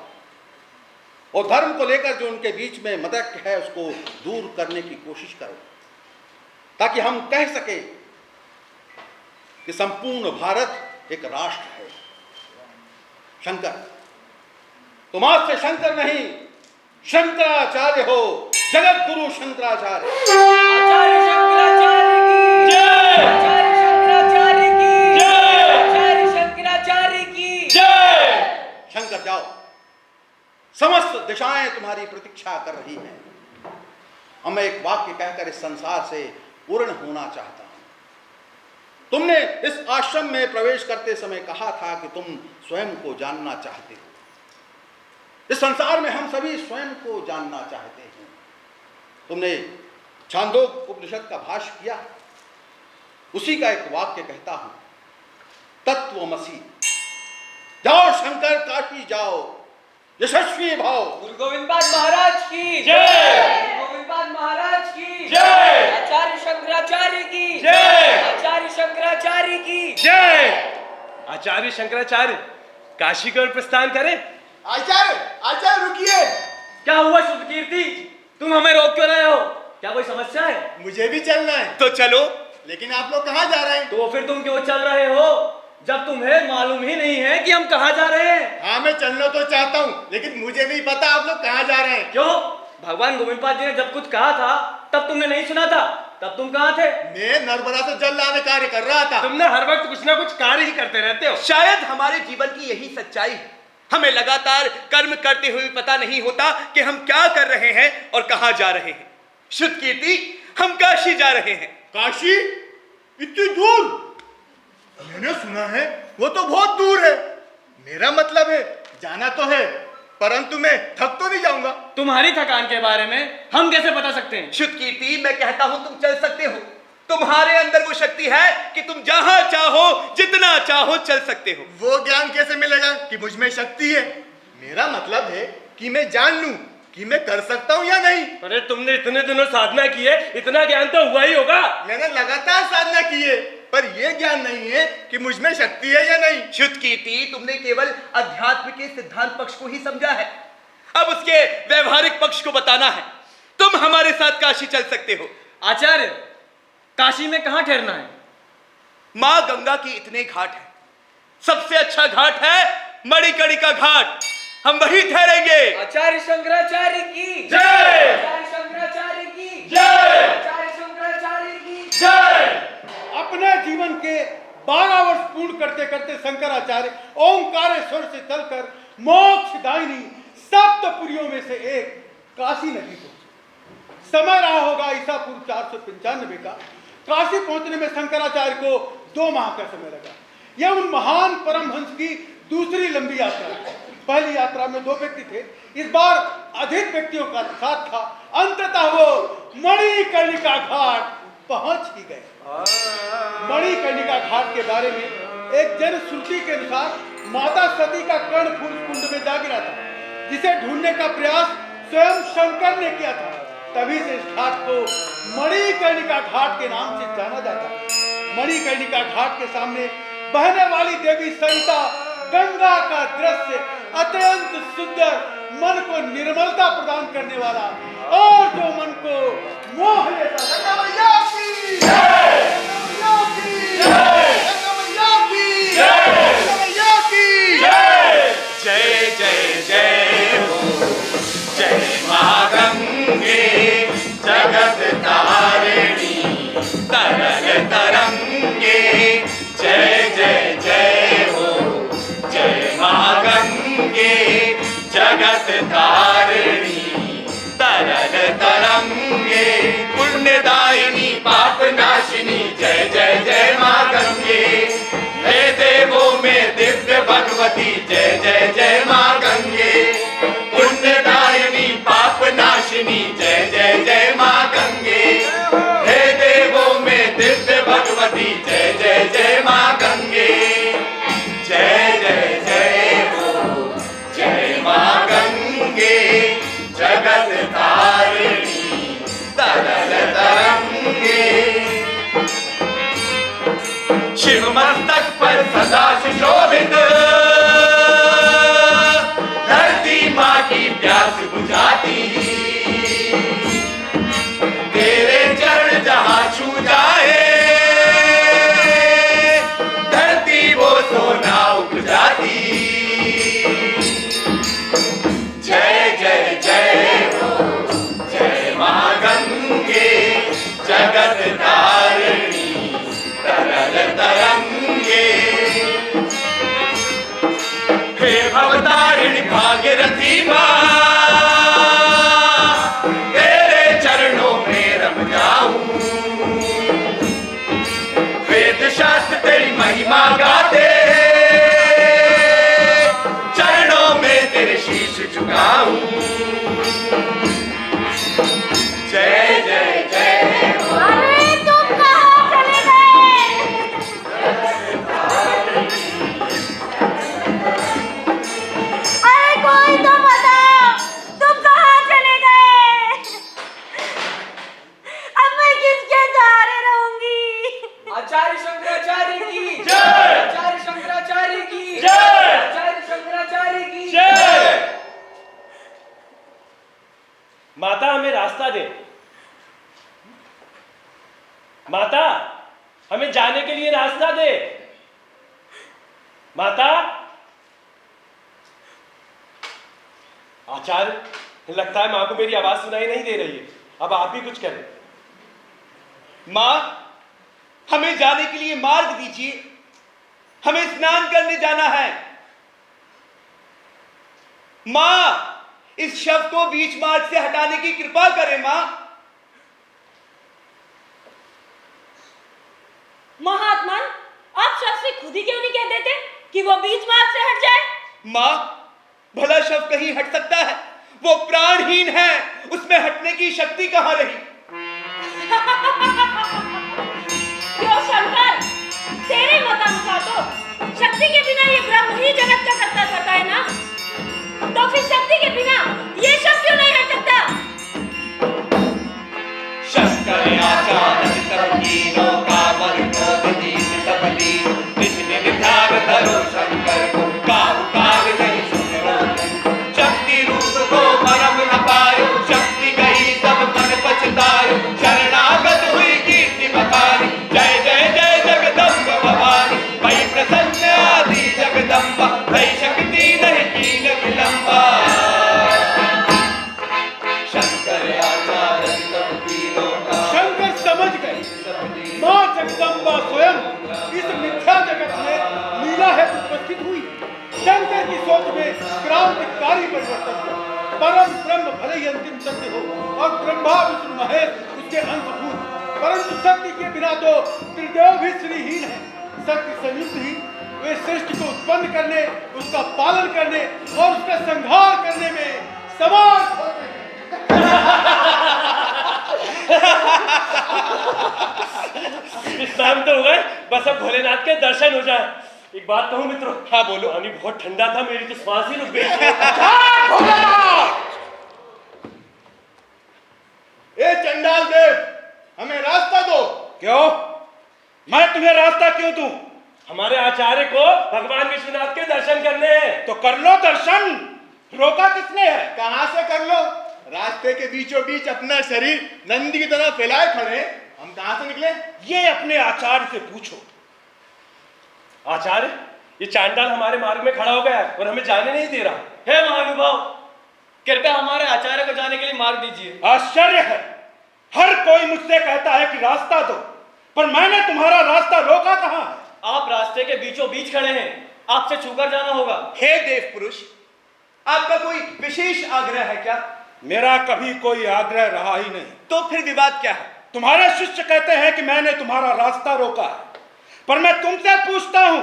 और धर्म को लेकर जो उनके बीच में मतैक्य है उसको दूर करने की कोशिश करो, ताकि हम कह सके कि संपूर्ण भारत एक राष्ट्र है। शंकर, तुम आज से शंकर नहीं शंकराचार्य हो, जगत गुरु शंकराचार्य। आचार्य शंकराचार्य की जय। आचार्य शंकराचार्य की जय। आचार्य शंकराचार्य की जय। शंकर, जाओ, समस्त दिशाएं तुम्हारी प्रतीक्षा कर रही हैं। अब मैं एक वाक्य कहकर इस संसार से पूर्ण होना चाहता हूं। तुमने इस आश्रम में प्रवेश करते समय कहा था कि तुम स्वयं को जानना चाहते हो। इस संसार में हम सभी स्वयं को जानना चाहते हैं। तुमने छांदोग्य उपनिषद का भाष्य किया, उसी का एक वाक्य कहता हूं, तत्वमसि। जाओ शंकर, काशी जाओ, यशस्वी भाव। गुरु गोविंद पाद महाराज की जय। गुरु गोविंद पाद महाराज की जय। आचार्य शंकराचार्य की जय। आचार्य शंकराचार्य की जय। आचार्य शंकराचार्य काशी की ओर प्रस्थान करें। आचार्य रुकिए। क्या हुआ शुभ कीर्ति, तुम हमें रोक क्यों रहे हो? क्या कोई समस्या है? मुझे भी चलना है। तो चलो। लेकिन आप लोग कहाँ जा रहे हैं? तो फिर तुम क्यों चल रहे हो? जब तुम्हें मालूम ही नहीं है कि हम कहाँ जा रहे हैं? हाँ, मैं चलना तो चाहता हूँ, लेकिन मुझे नहीं पता आप लोग कहाँ जा रहे हैं। क्यों? भगवान गोविंद पाद जी ने जब कुछ कहा था तब तुमने नहीं सुना था? तब तुम कहाँ थे? मैं नर्मदा से जल लाने कार्य कर रहा था। तुमने हर वक्त कुछ ना कुछ कार्य ही करते रहते हो। शायद हमारे जीवन की यही सच्चाई है। हमें लगातार कर्म करते हुए पता नहीं होता कि हम क्या कर रहे हैं और कहां जा रहे हैं। शुद्ध कीर्ति, हम काशी जा रहे हैं। काशी? इतनी दूर? मैंने सुना है वो तो बहुत दूर है। मेरा मतलब है जाना तो है, परंतु मैं थक तो नहीं जाऊंगा। तुम्हारी थकान के बारे में हम कैसे बता सकते हैं? शुद्ध कीर्ति, मैं कहता हूं तुम चल सकते हो। तुम्हारे अंदर वो शक्ति है कि तुम जहां चाहो जितना चाहो चल सकते हो। वो ज्ञान कैसे मिलेगा कि मुझ में शक्ति है? मेरा मतलब है कि मैं जान लूं कि मैं कर सकता हूं या नहीं। अरे तुमने इतने दिनों साधना की है, इतना ज्ञान तो हुआ ही होगा। मैंने लगातार साधना की है, पर यह ज्ञान नहीं है कि मुझ में शक्ति है या नहीं। शुद्ध कीर्ति, तुमने केवल अध्यात्म के सिद्धांत पक्ष को ही समझा है। अब उसके व्यवहारिक पक्ष को बताना है। तुम हमारे साथ काशी चल सकते हो। आचार्य, काशी में कहाँ ठहरना है? मां गंगा की इतने घाट है, सबसे अच्छा घाट है मणिकर्णिका घाट। हम वहीं ठहरेंगे। आचार्य शंकराचार्य की जय। आचार्य शंकराचार्य की जय। आचार्य शंकराचार्य की जय। अपने जीवन के 12 वर्ष पूर्ण करते करते शंकराचार्य ओंकारेश्वर से चलकर मोक्षदायिनी सप्तपुरियों में से एक काशी नदी पहुंचे। समय रहा होगा ईसा पूर्व 495 का। काशी पहुंचने में शंकराचार्य को 2 माह का समय लगा। यह उन महान परमहंस की दूसरी लंबी यात्रा है। पहली यात्रा में 2 व्यक्ति थे, इस बार अधिक व्यक्तियों का साथ था। अंततः वो मणिकर्णिका घाट पहुंच ही गए। मणिकर्णिका घाट के बारे में एक जनश्रुति के अनुसार माता सती का कर्णफूल कुंड में जा गिरा था, जिसे ढूंढने का प्रयास स्वयं शंकर ने किया था। तभी से इस घाट को मणिकर्णिका घाट के नाम से जाना जाता है। मणिकर्णिका घाट के सामने बहने वाली देवी सरिता गंगा का दृश्य अत्यंत सुंदर, मन को निर्मलता प्रदान करने वाला और जो मन को मोह लेता जय जय जय हो, जय मां गंगे जगत तारिणी तरल तरंगे। जय जय जय हो, जय मां गंगे जगत तारिणी तरल तरंगे। पुण्यदायिनी पाप नाशिनी जय जय जय मां गंगे। हे देवों में दिव्य भगवती जय जय जय मां गंगे। पुण्यदायिनी पाप नाशिनी जय जय जय मां गंगे। हे देवों में दिव्य भगवती जय जय जय मां गंगे। जय जय जय हो, जय मां गंगे जगत तारिणी तरल तरंगे। शिव मस्तक पर सदा सुशोभित धरती माँ की प्यास बुझाती। तेरे चरण जहाँ छू जाए धरती वो सोना उपजाती। जय जय जय हो, जय मां गंगे जगत तारिणी तरल तरंगे। हे भवतारिणी भागीरथी मां, तेरे चरणों में रम जाऊं। वेद शास्त्र तेरी महिमा गाते चरणों में तेरे शीश झुकाऊं। जय जय जय हो। अरे तुम कहाँ चले गए? अरे कोई तो बताओ, तुम कहाँ चले गए? अब मैं किसके सहारे रहूंगी? आचार्य शंकराचार्य की जय। आचार्य शंकराचार्य की जय। आचार्य शंकराचार्य की जय। माता हमें रास्ता दे। माता हमें जाने के लिए रास्ता दे। माता, आचार्य, लगता है माँ को मेरी आवाज सुनाई नहीं दे रही है। अब आप ही कुछ करें। मां, हमें जाने के लिए मार्ग दीजिए। हमें स्नान करने जाना है। मां, इस शव को बीच मार्ग से हटाने की कृपा करें मां। महात्मन, आप शव से खुद ही क्यों नहीं कह देते कि वो बीच मार्ग से हट जाए? मां, भला शव कहीं हट सकता है? वो प्राणहीन है, उसमें हटने की शक्ति कहां रही? क्यों शंकर, तेरे मतानुसार तो शक्ति के बिना ये ब्रह्म ही जगत का कर्ता करता है ना? तो फिर शक्ति के बिना ये शव क्यों नहीं हट सकता? शंकर आचार्य तर्कीनो कामर क्रोध जीत सब लीन विष्णु विचार धरो शंकर को काहू काग नहीं सुनो शक्ति रूप को मरम न पायो शक्ति गई तब मन पछतायो शरणागत हुई कीर्ति बखानी जय जय जय जगदम्ब भवानी भई प्रसन्न आदि जगदम्बा भई शक्ति नहीं कीन विलंबा शंकर आचार्य तर्कीनो शंकर समझ गए मां जगदम्बा स्वयं इस मिथ्या जगत में लीला हेतु उपस्थित हुई। शंकर की सोच में क्रांतिकारी परिवर्तन हुआ। परम ब्रह्म भले ही अंतिम सत्य हो और ब्रह्मा विष्णु महेश उसके अंशभूत, परंतु शक्ति के बिना तो त्रिदेव भी श्रीहीन है। शक्ति संयुक्त ही वे सृष्टि को उत्पन्न करने, उसका पालन करने और उसका संहार करने में समर्थ होते हैं। स्नान तो हो गए, बस अब भोलेनाथ के दर्शन हो जाए। एक बात कहूं मित्रों? हाँ बोलो। पानी बहुत ठंडा था, मेरी तो श्वास ही रुक गई। ए चंडाल देव, हमें रास्ता दो। क्यों? मैं तुम्हें रास्ता क्यों दूं? हमारे आचार्य को भगवान विश्वनाथ के दर्शन करने हैं। तो कर लो दर्शन, रोका किसने है? कहां से कर लो? रास्ते के बीचों बीच अपना शरीर नंदी की तरह फैलाए खड़े, हम कहां से निकले? ये अपने आचार्य से पूछो। आचार्य, ये चांडाल हमारे मार्ग में खड़ा हो गया है और हमें जाने नहीं दे रहा। हे महानुभाव, कृपया हमारे आचार्य को जाने के लिए मार्ग दीजिए। आश्चर्य है, हर कोई मुझसे कहता है कि रास्ता दो, पर मैंने तुम्हारा रास्ता रोका कहां? आप रास्ते के बीचों बीच खड़े हैं, आपसे छूकर जाना होगा। हे देव पुरुष, आपका कोई विशेष आग्रह है क्या? मेरा कभी कोई आग्रह रहा ही नहीं। तो फिर विवाद क्या है? तुम्हारे शिष्य कहते हैं कि मैंने तुम्हारा रास्ता रोका है, पर मैं तुमसे पूछता हूं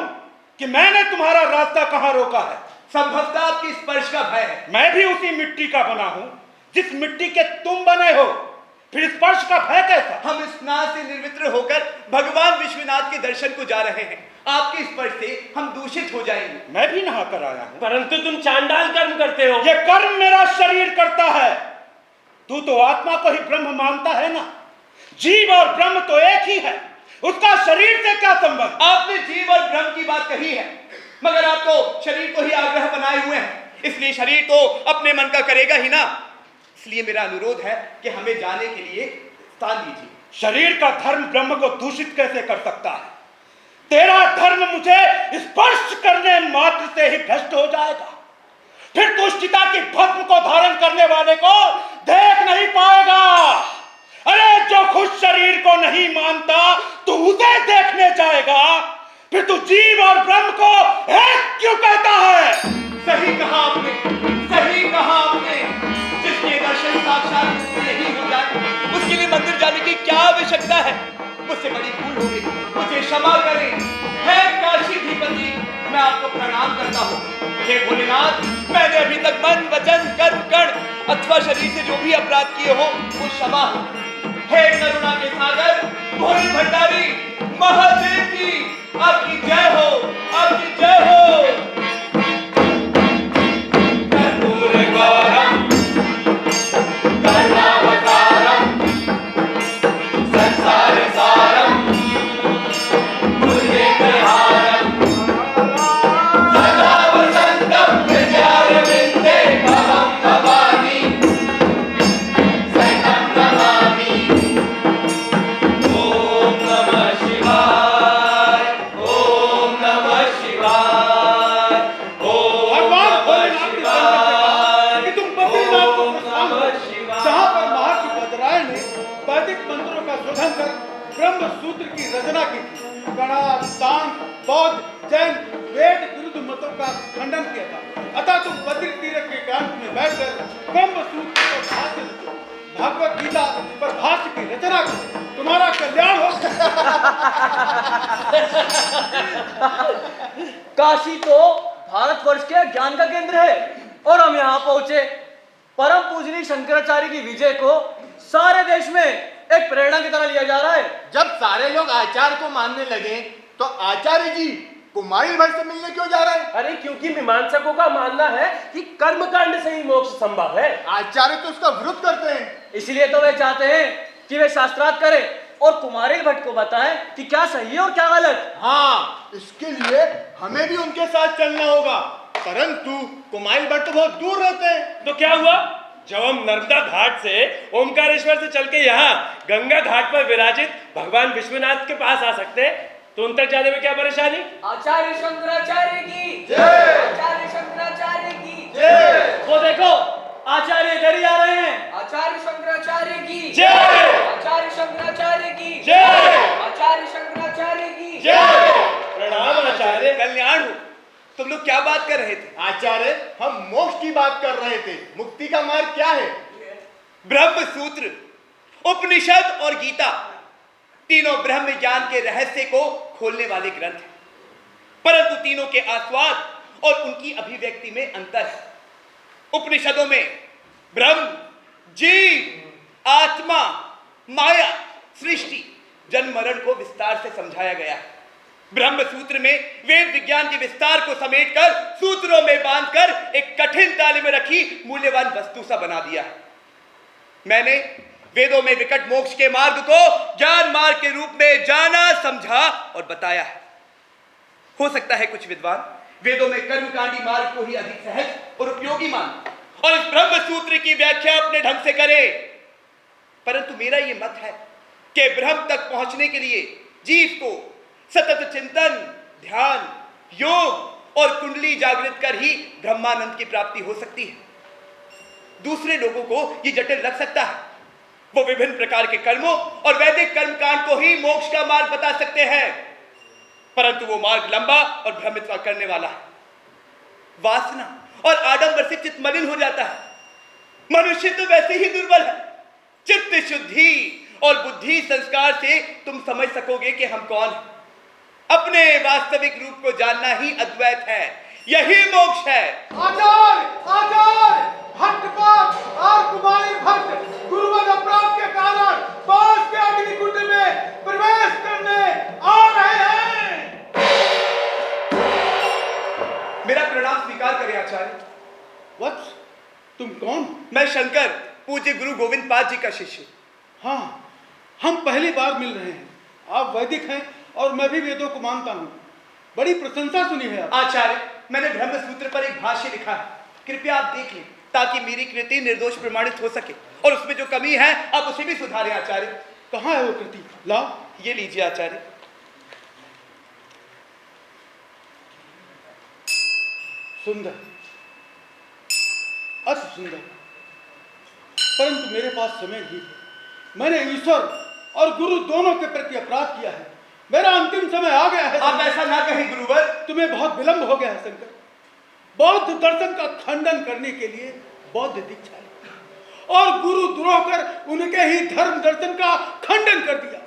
कि मैंने तुम्हारा रास्ता कहां रोका है? संभवतः आपकी स्पर्श का भय है। मैं भी उसी मिट्टी का बना हूं जिस मिट्टी के तुम बने हो, फिर स्पर्श का भय कैसा? हम स्नान से निर्वित्र होकर भगवान विश्वनाथ के दर्शन को जा रहे हैं। आपके स्पर्श से हम दूषित हो जाएंगे। मैं भी नहा कर आया हूं। परंतु तुम चांडाल कर्म करते हो। ये कर्म मेरा शरीर करता है। तू तो आत्मा को ही ब्रह्म मानता है ना? जीव और ब्रह्म तो एक ही है, उसका शरीर से क्या संबंध? आपने जीव और ब्रह्म की बात कही है, मगर आप तो शरीर को ही आग्रह बनाए हुए हैं, इसलिए शरीर तो अपने मन का करेगा ही ना। इसलिए मेरा अनुरोध है कि हमें जाने के लिए स्थान दीजिए। शरीर का धर्म ब्रह्म को दूषित कैसे कर सकता है? तेरा धर्म मुझे स्पर्श करने मात्र से ही भ्रष्ट हो जाएगा। फिर तू चिता की भस्म को धारण करने वाले को देख नहीं पाएगा। अरे जो खुद शरीर को नहीं मानता तू उसे देखने जाएगा, फिर तू जीव और ब्रह्म को एक क्यों कहता है? सही कहा आपने, सही कहा आपने। जिसके दर्शन साक्षात उससे नहीं हो जाए, उसके लिए मंदिर जाने की क्या आवश्यकता है? मुझसे बड़ी भूल हो गई, मुझे क्षमा करें। है काशीधिपति, मैं आपको प्रणाम करता हूँ। हे भोलेनाथ, मैंने अभी तक मन वचन कर्म कण अथवा शरीर से जो भी अपराध किए हो वो क्षमा हो। हे करुणा के सागर भोले भंडारी महादेव की आपकी जय हो, आपकी जय हो। कर्पूर गौरम करुणावतारम संसार सारम भुजगेन्द्रहारम सदा वसंतम हृदयारविंदे भवं भवानी शरणं नमामि। ओम नमः शिवाय, ओम ब्रह्म सूत्र की रचना की थी। कणाद, सांख्य, बौद्ध, जैन, वेद विरुद्ध मतों का खंडन किया था। अतः तुम बद्री तीर्थ के एकांत में बैठकर ब्रह्म सूत्र पर भाष्य लिखो, भगवत गीता पर भाष्य की रचना करो, तुम्हारा कल्याण हो। काशी तो भारतवर्ष के ज्ञान का केंद्र है और हम यहाँ पहुंचे परम पूजनीय शंकराचार्य की विजय को सारे देश में एक प्रेरणा की तरह लिया जा रहा है। जब सारे लोग आचार्य को मानने लगे तो आचार्य जी कुमारिल भट्ट से मिलने क्यों जा रहे हैं? अरे क्योंकि मीमांसकों का मानना है कि कर्मकांड से ही मोक्ष संभव है। आचार्य तो उसका विरोध करते हैं। इसलिए तो वे चाहते हैं कि वे शास्त्रार्थ करें और कुमारिल भट्ट को बताएं कि क्या सही है और क्या गलत। हाँ, इसके लिए हमें भी उनके साथ चलना होगा, परंतु कुमारिल भट्ट तो बहुत दूर रहते हैं। तो क्या हुआ? जब हम नर्मदा घाट से ओमकारेश्वर से चल के यहाँ गंगा घाट पर विराजित भगवान विश्वनाथ के पास आ सकते हैं, तो उन तक जाने में क्या परेशानी? आचार्य शंकराचार्य की जय। आचार्य शंकराचार्य की जय। वो देखो आचार्य इधर ही आ रहे हैं। आचार्य शंकराचार्य की जय। आचार्य शंकराचार्य की जय। आचार्य शंकराचार्य की जय। प्रणाम आचार्य। कल्याण हो। तुम लोग क्या बात कर रहे थे? आचार्य, हम मोक्ष की बात कर रहे थे। मुक्ति का मार्ग क्या है? ब्रह्म सूत्र, उपनिषद और गीता तीनों ब्रह्म ज्ञान के रहस्य को खोलने वाले ग्रंथ हैं, परंतु तीनों के आस्वाद और उनकी अभिव्यक्ति में अंतर है। उपनिषदों में ब्रह्म, जीव, आत्मा, माया, सृष्टि, जन्म मरण को विस्तार से समझाया गया है। ब्रह्म सूत्र में वेद विज्ञान के विस्तार को समेटकर सूत्रों में बांधकर एक कठिन ताले में रखी मूल्यवान वस्तु सा बना दिया है। मैंने वेदों में विकट मोक्ष के मार्ग को ज्ञान मार्ग के रूप में जाना, समझा और बताया है। हो सकता है कुछ विद्वान वेदों में कर्मकांडी मार्ग को ही अधिक सहज और उपयोगी मान और इस ब्रह्म सूत्र की व्याख्या अपने ढंग से करे, परंतु मेरा यह मत है कि ब्रह्म तक पहुंचने के लिए जीव को सतत चिंतन, ध्यान, योग और कुंडली जागृत कर ही ब्रह्मानंद की प्राप्ति हो सकती है। दूसरे लोगों को यह जटिल लग सकता है, वो विभिन्न प्रकार के कर्मों और वैदिक कर्मकांड को ही मोक्ष का मार्ग बता सकते हैं, परंतु वो मार्ग लंबा और भ्रमित करने वाला है। वासना और आडंबर से चित्त मलिन हो जाता है। मनुष्य तो वैसे ही दुर्बल है। चित्त शुद्धि और बुद्धि संस्कार से तुम समझ सकोगे कि हम कौन हैं। अपने वास्तविक रूप को जानना ही अद्वैत है, यही मोक्ष है। आचार्य, आचार्य, भट्टपाद और कुमारी भट्ट गुरुवद अपराध के कारण पास के अग्निकुंड में प्रवेश करने आ रहे हैं। मेरा प्रणाम स्वीकार करें आचार्य। वत्स, तुम कौन? मैं शंकर, पूज्य गुरु गोविंद पाद जी का शिष्य। हाँ, हम पहली बार मिल रहे हैं। आप वैदिक हैं और मैं भी वेदों को मानता हूँ। बड़ी प्रशंसा सुनी है आप। आचार्य, मैंने ब्रह्म सूत्र पर एक भाष्य लिखा है, कृपया आप देख लें ताकि मेरी कृति निर्दोष प्रमाणित हो सके और उसमें जो कमी है आप उसे भी सुधारें आचार्य। कहाँ है वो कृति? लाओ। ये लीजिए आचार्य। सुंदर, अति सुंदर, परंतु मेरे पास समय नहीं है। मैंने ईश्वर और गुरु दोनों के प्रति अपराध किया है। मेरा अंतिम समय आ गया है। आप ऐसा ना कहें गुरुवर। तुम्हें बहुत विलंब हो गया है शंकर। बौद्ध दर्शन का खंडन करने के लिए बौद्ध दीक्षा ली और गुरु द्रोह कर उनके ही धर्म दर्शन का खंडन कर दिया।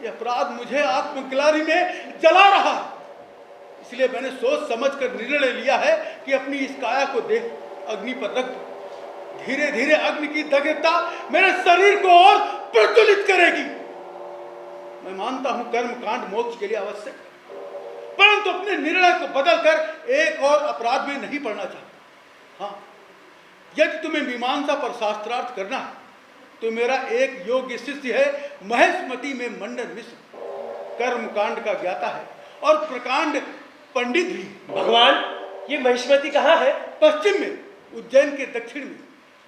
यह अपराध मुझे आत्मग्लानि में जला रहा है। इसलिए मैंने सोच समझकर निर्णय लिया है कि अपनी इस काया को देख अग्नि पर रख दूं। धीरे धीरे अग्नि की दग्धता मेरे शरीर को और प्रज्वलित करेगी। मैं मानता हूं कर्म कांड मोक्ष के लिए आवश्यक है, परंतु अपने निर्णय को बदलकर एक और अपराध में नहीं पड़ना चाहता। हाँ, यदि तुम्हें मीमांसा पर शास्त्रार्थ करना है तो मेरा एक योग्य शिष्य है महेशमती में मंडन मिश्र, कर्म कांड का ज्ञाता है और प्रकांड पंडित भी। भगवान, ये महेशमती कहाँ है? पश्चिम में, उज्जैन के दक्षिण में,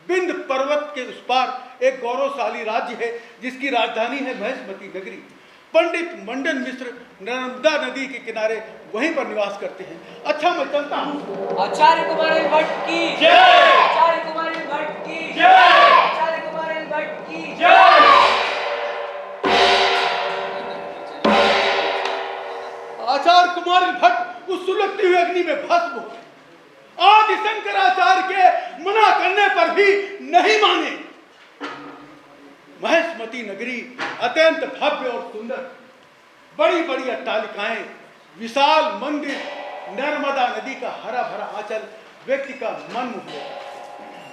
बिंद पर्वत के उस पार एक गौरवशाली राज्य है जिसकी राजधानी है महेशमती नगरी। पंडित मंडन मिश्र नर्मदा नदी के किनारे वहीं पर निवास करते हैं। अच्छा, मैं चलता हूँ। आचार्य कुमारिल भट्ट की जय। आचार्य कुमारिल भट्ट की जय। आचार्य कुमारिल भट्ट की जय। आचार्य कुमार भट्ट उस सुलगती हुई अग्नि में भस्म हो गए। आदि शंकराचार्य के मना करने पर भी नहीं माने। महेशमती नगरी अत्यंत भव्य और सुंदर, बड़ी बड़ी अट्टालिकाएं, विशाल मंदिर, नर्मदा नदी का हरा भरा आंचल व्यक्ति का मन मोह लेता।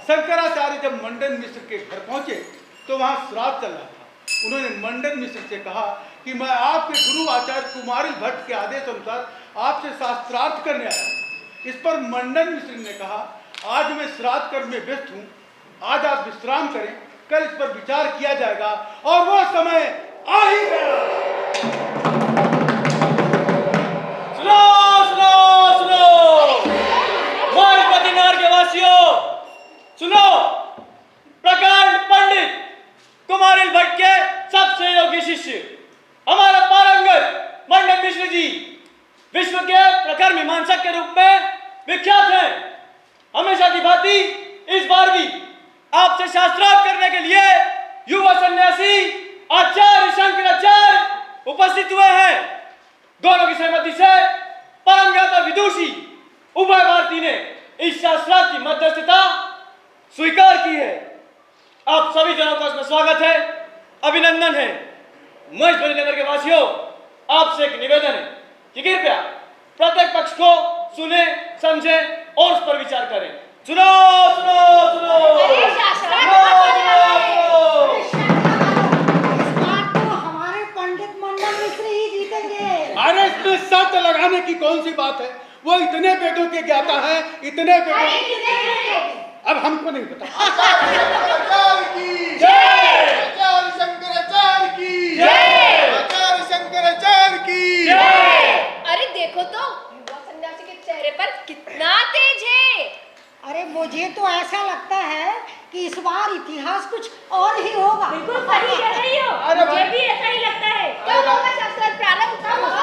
शंकराचार्य जब मंडन मिश्र के घर पहुंचे तो वहां श्राद्ध चल रहा था। उन्होंने मंडन मिश्र से कहा कि मैं आपके गुरु आचार्य कुमारिल भट्ट के आदेश अनुसार आपसे शास्त्रार्थ करने आया हूं। इस पर मंडन मिश्र ने कहा, आज मैं श्राद्ध कर्म में व्यस्त हूं, आज आप विश्राम करें, कल इस पर विचार किया जाएगा। और वो समय आ ही गया। सुनो सुनो सुनो महेशमती नगर के वासियों, सुनो। प्रकांड पंडित कुमारिल भट्ट के सबसे योग्य शिष्य हमारा पारंगत मंडन मिश्र जी विश्व के प्रखर मीमांसक के रूप में विख्यात हैं। हमेशा की भांति इस बार भी आपसे शास्त्रार्थ करने के लिए युवा सन्यासी आचार्य शंकराचार्य उपस्थित हुए हैं। दोनों की सहमति से परमज्ञात और विदुषी उभय भारती ने इस शास्त्रार्थ की मध्यस्थता स्वीकार की है। आप सभी जनों का इसमें स्वागत है, अभिनंदन है। महेशमती नगर के वासियों, आपसे एक निवेदन है कि कृपया प्रत्येक पक्ष को सुने, समझे और उस पर विचार करें। सुनो सुनो सुनो। अरे हमारे पंडित मंडन मिश्र ही जीतेंगे। अरे इसमें शर्त लगाने की कौन सी बात है? वो इतने वेदों के ज्ञाता हैं, इतने वेदों। अब हमको नहीं पता। आचार्य की जय, आचार्य शंकराचार्य की जय, आचार्य शंकराचार्य की जय। अरे देखो तो युवा सन्यासी के चेहरे पर कितना तेज है। अरे मुझे तो ऐसा लगता है कि इस बार इतिहास कुछ और ही होगा। बिल्कुल सही कह रही हो, मुझे भी ऐसा ही लगता है। कब होगा शास्त्रार्थ प्रारंभ? कब होगा?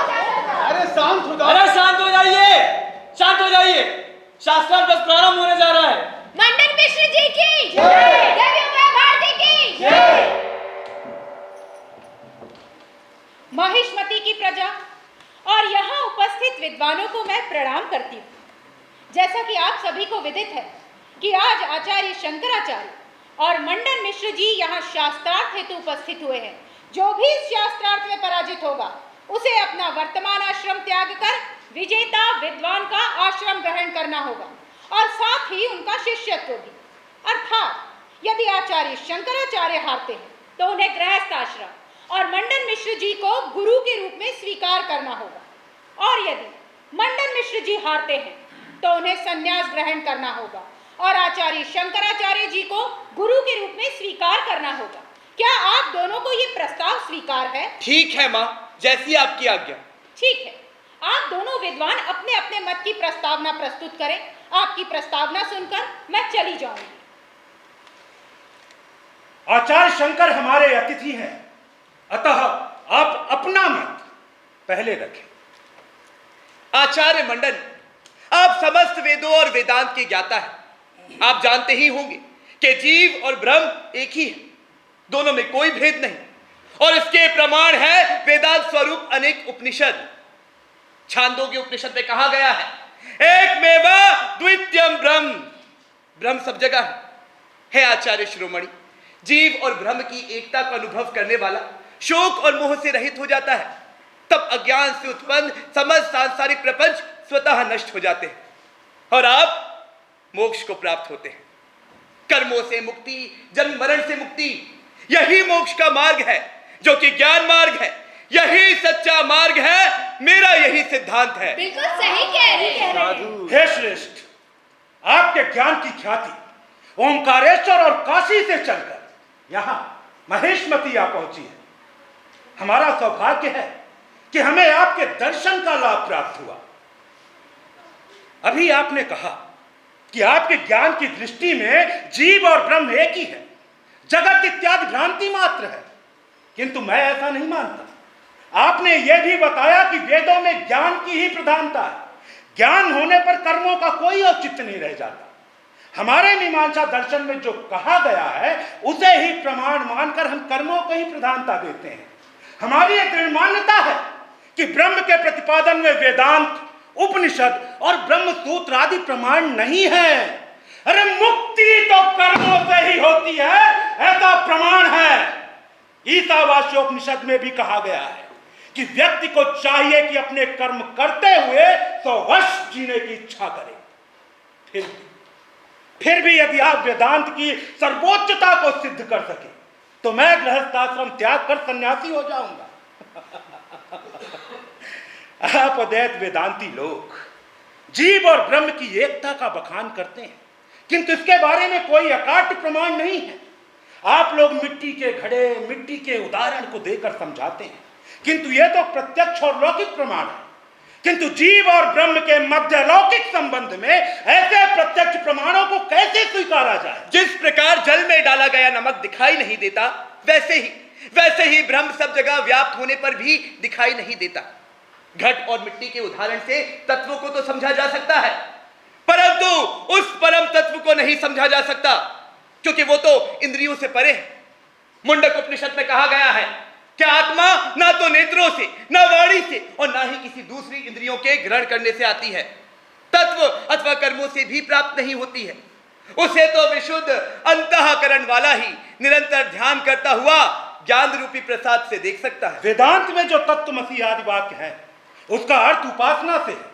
अरे शांत हो जाओ। अरे शांत हो जाइए, शांत हो जाइए। शास्त्रार्थ बस प्रारंभ होने जा रहा है। मंडन मिश्र जी की जय, देवी उमा भारती की जय। महेशमती की प्रजा और यहाँ उपस्थित विद्वानों को मैं प्रणाम करती हूँ। जैसा कि आप सभी को विदित है कि आज आचार्य शंकराचार्य और मंडन मिश्र जी यहाँ शास्त्रार्थ हेतु उपस्थित हुए हैं। जो भी इस शास्त्रार्थ में पराजित होगा उसे अपना वर्तमान आश्रम त्याग कर विजेता विद्वान का आश्रम ग्रहण करना होगा और साथ ही उनका शिष्यत्व भी। अर्थात यदि आचार्य शंकराचार्य हारते हैं तो उन्हें गृहस्थ आश्रम और मंडन मिश्र जी को गुरु के रूप में स्वीकार करना होगा, और यदि मंडन मिश्र जी हारते हैं तो उन्हें संन्यास ग्रहण करना होगा और आचार्य शंकराचार्य जी को गुरु के रूप में स्वीकार करना होगा। क्या आप दोनों को ये प्रस्ताव स्वीकार है? ठीक है माँ, जैसी आपकी आज्ञा। ठीक है, आप दोनों विद्वान अपने अपने मत की प्रस्तावना प्रस्तुत करें। आपकी प्रस्तावना सुनकर मैं चली जाऊंगी। आचार्य शंकर हमारे अतिथि हैं, अतः आप अपना मत पहले रखें। आचार्य मंडन, आप समस्त वेदों और वेदांत के ज्ञाता हैं। आप जानते ही होंगे कि जीव और ब्रह्म एक ही है, दोनों में कोई भेद नहीं, और इसके प्रमाण है वेदांत स्वरूप अनेक उपनिषद। छांदोग्य उपनिषद में कहा गया है, एकमेवा द्वितीयम ब्रह्म। ब्रह्म सब जगह है आचार्य शिरोमणि। जीव और ब्रह्म की एकता का अनुभव करने वाला शोक और मोह से रहित हो जाता है, तब अज्ञान से उत्पन्न समस्त सांसारिक प्रपंच स्वतः नष्ट हो जाते हैं और आप मोक्ष को प्राप्त होते हैं। कर्मों से मुक्ति, जन्म मरण से मुक्ति, यही मोक्ष का मार्ग है, जो कि ज्ञान मार्ग है। यही सच्चा मार्ग है, मेरा यही सिद्धांत है। बिल्कुल सही कह रही है। हे श्रेष्ठ, आपके ज्ञान की ख्याति ओंकारेश्वर और काशी से चलकर यहाँ महेशमती आ पहुंची है। हमारा सौभाग्य है कि हमें आपके दर्शन का लाभ प्राप्त हुआ। अभी आपने कहा कि आपके ज्ञान की दृष्टि में जीव और ब्रह्म एक ही है, जगत इत्यादि भ्रांति मात्र है, किंतु मैं ऐसा नहीं मानता। आपने यह भी बताया कि वेदों में ज्ञान की ही प्रधानता है, ज्ञान होने पर कर्मों का कोई औचित्य नहीं रह जाता। हमारे मीमांसा दर्शन में जो कहा गया है उसे ही प्रमाण मानकर हम कर्मों को ही प्रधानता देते हैं। हमारी एक दृढ़ मान्यता है कि ब्रह्म के प्रतिपादन में वेदांत, उपनिषद और ब्रह्म सूत्र आदि प्रमाण नहीं है। अरे मुक्ति तो कर्मों से ही होती है, ऐसा प्रमाण है। ईशावास्योपनिषद में भी कहा गया है कि व्यक्ति को चाहिए कि अपने कर्म करते हुए तो वर्ष जीने की इच्छा करे। फिर भी यदि आप वेदांत की सर्वोच्चता को सिद्ध कर सके तो मैं गृहस्थाश्रम त्याग कर सन्यासी हो जाऊंगा। आप अद्वैत वेदांती लोग जीव और ब्रह्म की एकता का बखान करते हैं, किंतु इसके बारे में कोई अकाट्य प्रमाण नहीं है। आप लोग मिट्टी के घड़े, मिट्टी के उदाहरण को देकर समझाते हैं, किंतु यह तो प्रत्यक्ष और लौकिक प्रमाण है। किंतु जीव और ब्रह्म के मध्य लौकिक संबंध में ऐसे प्रत्यक्ष प्रमाणों को कैसे स्वीकारा जाए? जिस प्रकार जल में डाला गया नमक दिखाई नहीं देता, वैसे ही ब्रह्म सब जगह व्याप्त होने पर भी दिखाई नहीं देता। घट और मिट्टी के उदाहरण से तत्वों को तो समझा जा सकता है, परंतु उस परम तत्व को नहीं समझा जा सकता, क्योंकि वो तो इंद्रियों से परे है। मुंडक उपनिषद में कहा गया है कि आत्मा ना तो नेत्रों से, ना वाणी से और ना ही किसी दूसरी इंद्रियों के ग्रहण करने से आती है, तत्व अथवा कर्मों से भी प्राप्त नहीं होती है। उसे तो विशुद्ध अंतःकरण वाला ही निरंतर ध्यान करता हुआ ज्ञान रूपी प्रसाद से देख सकता है। वेदांत में जो तत्वमसी आदि वाक्य है उसका अर्थ उपासना से है,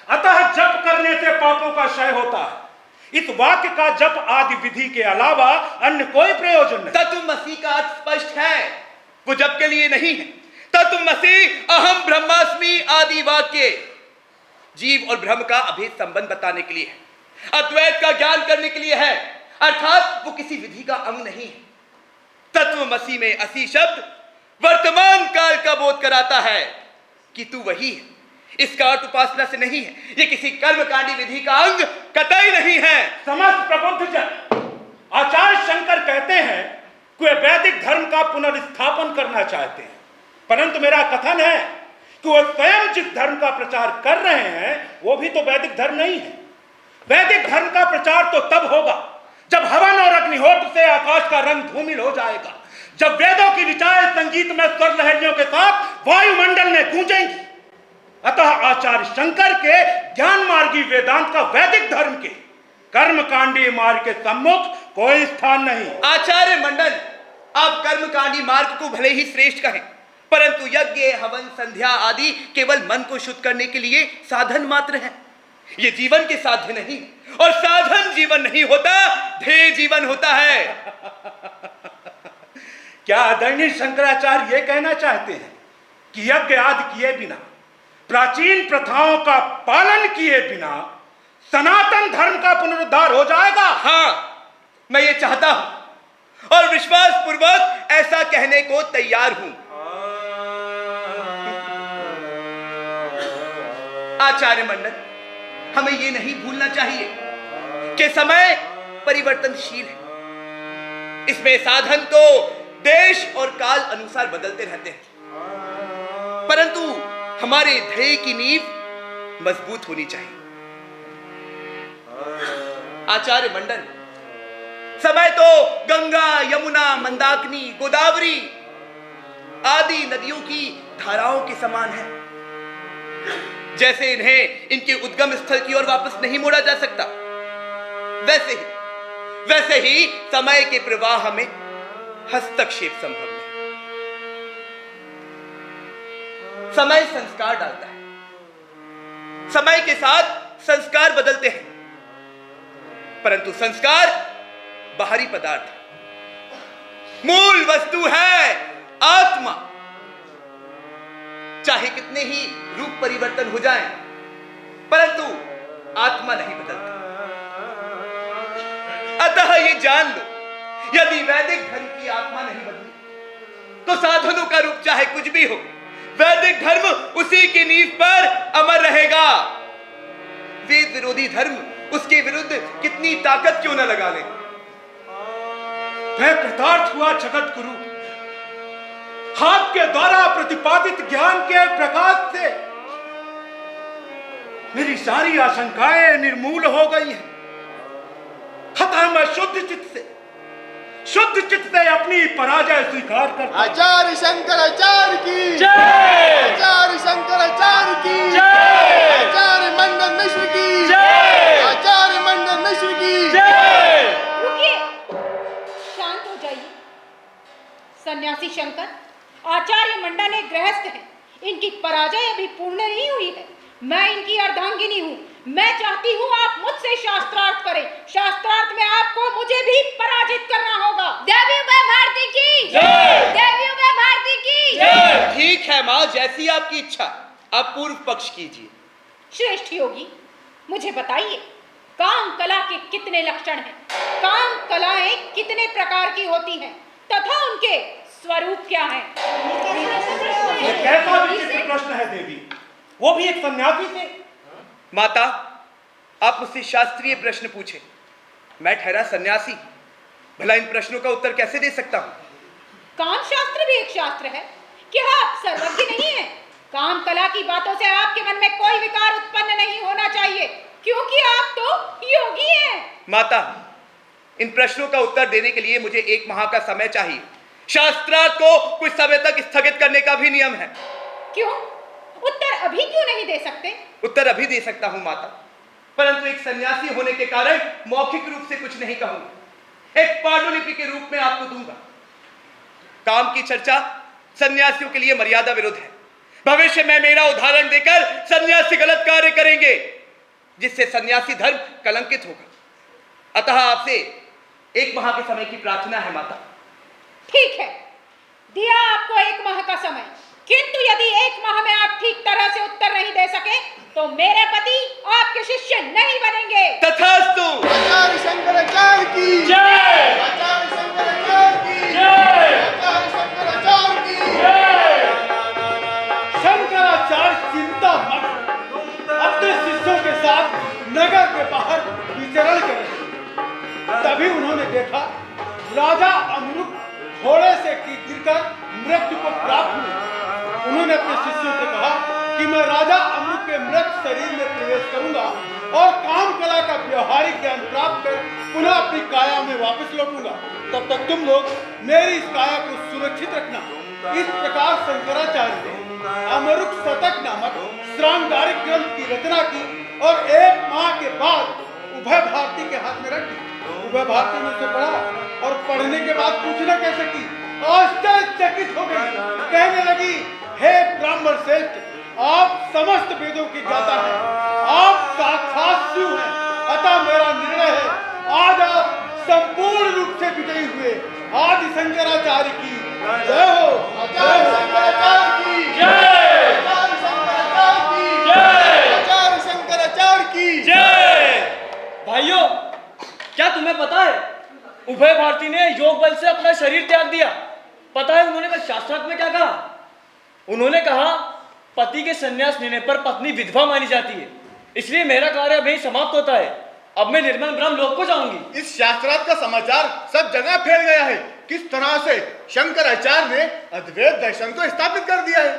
अतः जप करने से पापों का क्षय होता है। इस वाक्य का जप आदि विधि के अलावा अन्य कोई प्रयोजन नहीं। तत्वमसी का अर्थ स्पष्ट है, वो जप के लिए नहीं है। तत्वमसी अहम ब्रह्मास्मि आदि वाक्य जीव और ब्रह्म का अभेद संबंध बताने के लिए है, अद्वैत का ज्ञान करने के लिए है, अर्थात वो किसी विधि का अंग नहीं है। तत्वमसी में असी शब्द वर्तमान काल का बोध कराता है कि तू वही है। इसका अर्थ उपासना से नहीं है, ये किसी कर्मकांडी विधि का अंग कतई नहीं है। समस्त प्रबुद्ध जन आचार्य शंकर कहते हैं कि वे वैदिक धर्म का पुनर्स्थापन करना चाहते हैं, परंतु मेरा कथन है कि वो स्वयं जिस धर्म का प्रचार कर रहे हैं वो भी तो वैदिक धर्म नहीं है। वैदिक धर्म का प्रचार तो तब होगा जब हवन और अग्निहोत्र से आकाश का रंग धूमिल हो जाएगा, जब वेदों की ऋचाएं संगीत में स्वर लहरियों के साथ वायुमंडल में गूंजेंगी। अतः आचार्य शंकर के ज्ञान मार्गी वेदांत का वैदिक धर्म के कर्मकांडी मार्ग के सम्मुख कोई स्थान नहीं। आचार्य मंडल, आप कर्मकांडी मार्ग को भले ही श्रेष्ठ कहें, परंतु यज्ञ, हवन, संध्या आदि केवल मन को शुद्ध करने के लिए साधन मात्र है। ये जीवन के साध्य नहीं, और साधन जीवन नहीं होता, ध्येय जीवन होता है। क्या आदरणीय शंकराचार्य ये कहना चाहते हैं कि यज्ञ आदि किए बिना, प्राचीन प्रथाओं का पालन किए बिना सनातन धर्म का पुनरुद्धार हो जाएगा? हाँ, मैं ये चाहता हूं और विश्वास पूर्वक ऐसा कहने को तैयार हूं। आचार्य मंडल, हमें ये नहीं भूलना चाहिए कि समय परिवर्तनशील है। इसमें साधन तो देश और काल अनुसार बदलते रहते हैं, परंतु हमारे ध्येय की नींव मजबूत होनी चाहिए। आचार्य मंडल, समय तो गंगा, यमुना, मंदाकिनी, गोदावरी आदि नदियों की धाराओं के समान है। जैसे इन्हें इनके उद्गम स्थल की ओर वापस नहीं मोड़ा जा सकता, वैसे ही समय के प्रवाह में हस्तक्षेप संभव नहीं। समय संस्कार डालता है, समय के साथ संस्कार बदलते हैं, परंतु संस्कार बाहरी पदार्थ है, मूल वस्तु है आत्मा। चाहे कितने ही रूप परिवर्तन हो जाएं, परंतु आत्मा नहीं बदलती। अतः ये जान लो, यदि वैदिक धर्म की आत्मा नहीं बदली तो साधनों का रूप चाहे कुछ भी हो, वैदिक धर्म उसी की नींव पर अमर रहेगा। वेद विरोधी धर्म उसके विरुद्ध कितनी ताकत क्यों न लगा ले। वह कृतार्थ हुआ जगत गुरु, आपके द्वारा प्रतिपादित ज्ञान के प्रकाश से मेरी सारी आशंकाएं निर्मूल हो गई हैं। अतः मैं शुद्ध चित्त से शुद्ध चित्त से अपनी पराजय स्वीकार करता हूं। आचार्य शंकराचार्य की जय। आचार्य शंकराचार्य की जय। आचार्य मंडन मिश्र की जय। आचार्य मंडन मिश्र की जय। रुकिए, शांत हो जाइए। सन्यासी शंकर, आचार्य मंडन एक गृहस्थ है, इनकी पराजय अभी पूर्ण नहीं हुई है। मैं इनकी अर्धांगिनी हूँ। मैं चाहती हूँ आप मुझसे शास्त्रार्थ करें। शास्त्रार्थ में आपको मुझे भी पराजित करना होगा। देवी उभय भारती की जय। देवी उभय भारती की जय। ठीक है माँ, जैसी आपकी इच्छा। आप पूर्व पक्ष कीजिए। श्रेष्ठ योगी, मुझे बताइए, काम कला के कितने लक्षण हैं? काम कलाएं कितने प्रकार की होती हैं तथा उनके स्वरूप क्या हैं? ये कैसा विचित्र प्रश्न है देवी, वो भी एक सन्यासी से। माता, आप मुझसे शास्त्रीय प्रश्न पूछे। मैं ठहरा सन्यासी, भला इन प्रश्नों का उत्तर कैसे दे सकता हूं? काम शास्त्र भी एक शास्त्र है। क्या आप सर्वज्ञ नहीं हैं? काम कला की बातों से आपके मन में कोई विकार उत्पन्न नहीं होना चाहिए, क्योंकि आप तो योगी हैं। माता, इन प्रश्नों का उत्तर देने के लिए मुझे 1 माह का समय चाहिए। शास्त्रार्थ को कुछ समय तक स्थगित करने का भी नियम है। क्यों? उत्तर अभी क्यों नहीं दे सकते? उत्तर अभी दे सकता हूं माता, परंतु एक सन्यासी होने के कारण मौखिक रूप से कुछ नहीं कहूंगा, एक पांडुलिपि के रूप में आपको दूंगा। काम की चर्चा सन्यासियों के लिए मर्यादा विरुद्ध है। भविष्य में मेरा उदाहरण देकर सन्यासी गलत कार्य करेंगे, जिससे सन्यासी धर्म कलंकित होगा। अतः आपसे 1 माह के समय की प्रार्थना है माता। ठीक है, दिया आपको 1 माह का समय, किंतु यदि 1 माह में आप ठीक तरह से उत्तर नहीं दे सके तो मेरे पति आपके शिष्य नहीं बनेंगे। तथास्तु। आचार्य शंकराचार्य की जय। आचार्य शंकराचार्य की जय। आचार्य शंकराचार्य की जय। शंकराचार्य चिंता मत, अपने शिष्यों के साथ नगर के बाहर विचरण कर रहे थे। तभी उन्होंने देखा राजा अमरुक घोड़े से गिरकर मृत्यु को प्राप्त हुए। उन्होंने अपने शिष्यों से कहा कि मैं राजा अमरुक के मृत शरीर में प्रवेश करूंगा और काम कला का व्यवहारिक ज्ञान प्राप्त कर पुनः अपनी काया में वापस लौटूंगा। तब तक तुम लोग मेरी इस काया को सुरक्षित रखना। इस प्रकार शंकराचार्य ने अमरुक शतक नामक श्रृंगारिक ग्रंथ की रचना की और 1 माह के बाद उभय भारती के हाथ में रख दी। उभय भारती ने उसे पढ़ा और पढ़ने के बाद पूछना कैसे की आश्चर्यचकित हो गई। कहने लगी, हे ब्राह्मण श्रेष्ठ, आप समस्त वेदों की ज्ञाता हैं, आप साक्षात शिव हैं। अतः मेरा निर्णय है, आज आप संपूर्ण रूप से विजयी हुए। आदि शंकराचार्य की जय हो। आचार्य शंकराचार्य की जय। आचार्य शंकराचार्य की जय। आचार्य शंकराचार्य की जय। भाइयों, क्या तुम्हें पता है उभय भारती ने योग बल से अपना शरीर त्याग दिया? पता है उन्होंने शास्त्रार्थ में क्या कहा? उन्होंने कहा, पति के संन्यास लेने पर पत्नी विधवा मानी जाती है, इसलिए मेरा कार्य अभी समाप्त होता है। अब मैं निर्मल ब्रह्म लोक को जाऊंगी। इस शास्त्रार्थ का समाचार सब जगह फैल गया है, किस तरह से शंकराचार्य ने अद्वैत दर्शन को स्थापित कर दिया है।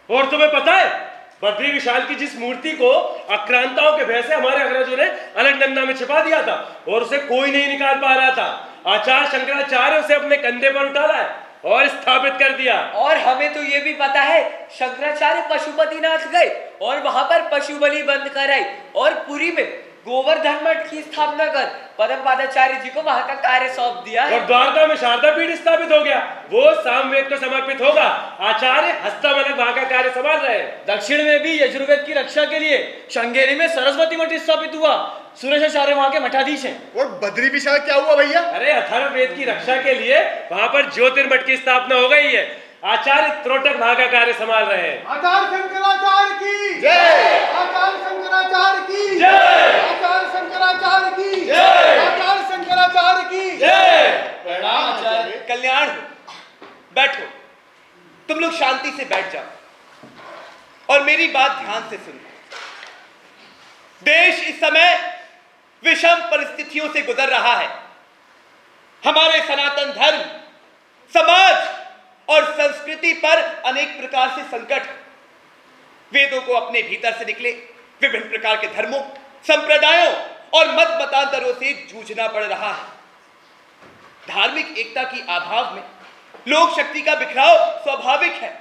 और तुम्हें पता है बद्री विशाल की जिस मूर्ति को आक्रांताओं के भय से हमारे अंग्रेजों ने अलकनंदा में छिपा दिया था और उसे कोई नहीं निकाल पा रहा था, आचार्य शंकराचार्य उसे अपने कंधे पर उठा लाए और स्थापित कर दिया। और हमें तो ये भी पता है शंकराचार्य पशुपतिनाथ गए और वहां पर पशु बलि बंद कराई और पुरी में गोवर्धन मठ की स्थापना कर पद्म पादाचार्य जी को वहां का कार्य सौंप दिया है। और द्वारका में शारदा पीठ स्थापित हो गया, वो सामवेद को समर्पित होगा। आचार्य हस्तमलक वहां का कार्य संभाल रहे हैं। दक्षिण में भी यजुर्वेद की रक्षा के लिए श्रृंगेरी में सरस्वती मठ स्थापित हुआ। सुरेशाचार्य वहां के मठाधीश हैं। और बद्री विशाल क्या हुआ भैया? अरे अथर्ववेद की रक्षा के लिए वहां पर ज्योतिर्मठ की स्थापना हो गई है। आचार्य त्रोटक वहां का कार्य संभाल रहे हैं। आचार्य शंकराचार्य की जय। आचार्य शंकराचार्य की जय। आचार्य शंकराचार्य की जय। आचार्य शंकराचार्य की जय। प्रणाम आचार्य। कल्याण हो। बैठो, तुम लोग शांति से बैठ जाओ और मेरी बात ध्यान से सुनो। देश इस समय विषम परिस्थितियों से गुजर रहा है। हमारे सनातन धर्म, समाज और संस्कृति पर अनेक प्रकार से संकट। वेदों को अपने भीतर से निकले विभिन्न प्रकार के धर्मों, संप्रदायों और मत मतांतरों से जूझना पड़ रहा है। धार्मिक एकता की अभाव में लोक शक्ति का बिखराव स्वाभाविक है।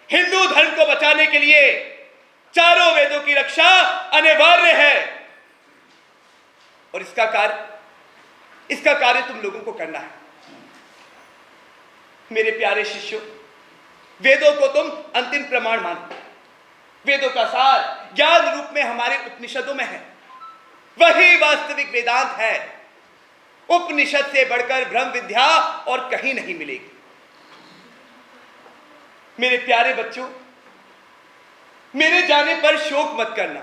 हिंदू धर्म को बचाने के लिए चारों वेदों की रक्षा अनिवार्य है और इसका कार्य तुम लोगों को करना है। मेरे प्यारे शिष्यों, वेदों को तुम अंतिम प्रमाण मानो। वेदों का सार ज्ञान रूप में हमारे उपनिषदों में है। वही वास्तविक वेदांत है। उपनिषद से बढ़कर ब्रह्म विद्या और कहीं नहीं मिलेगी। मेरे प्यारे बच्चों, मेरे जाने पर शोक मत करना।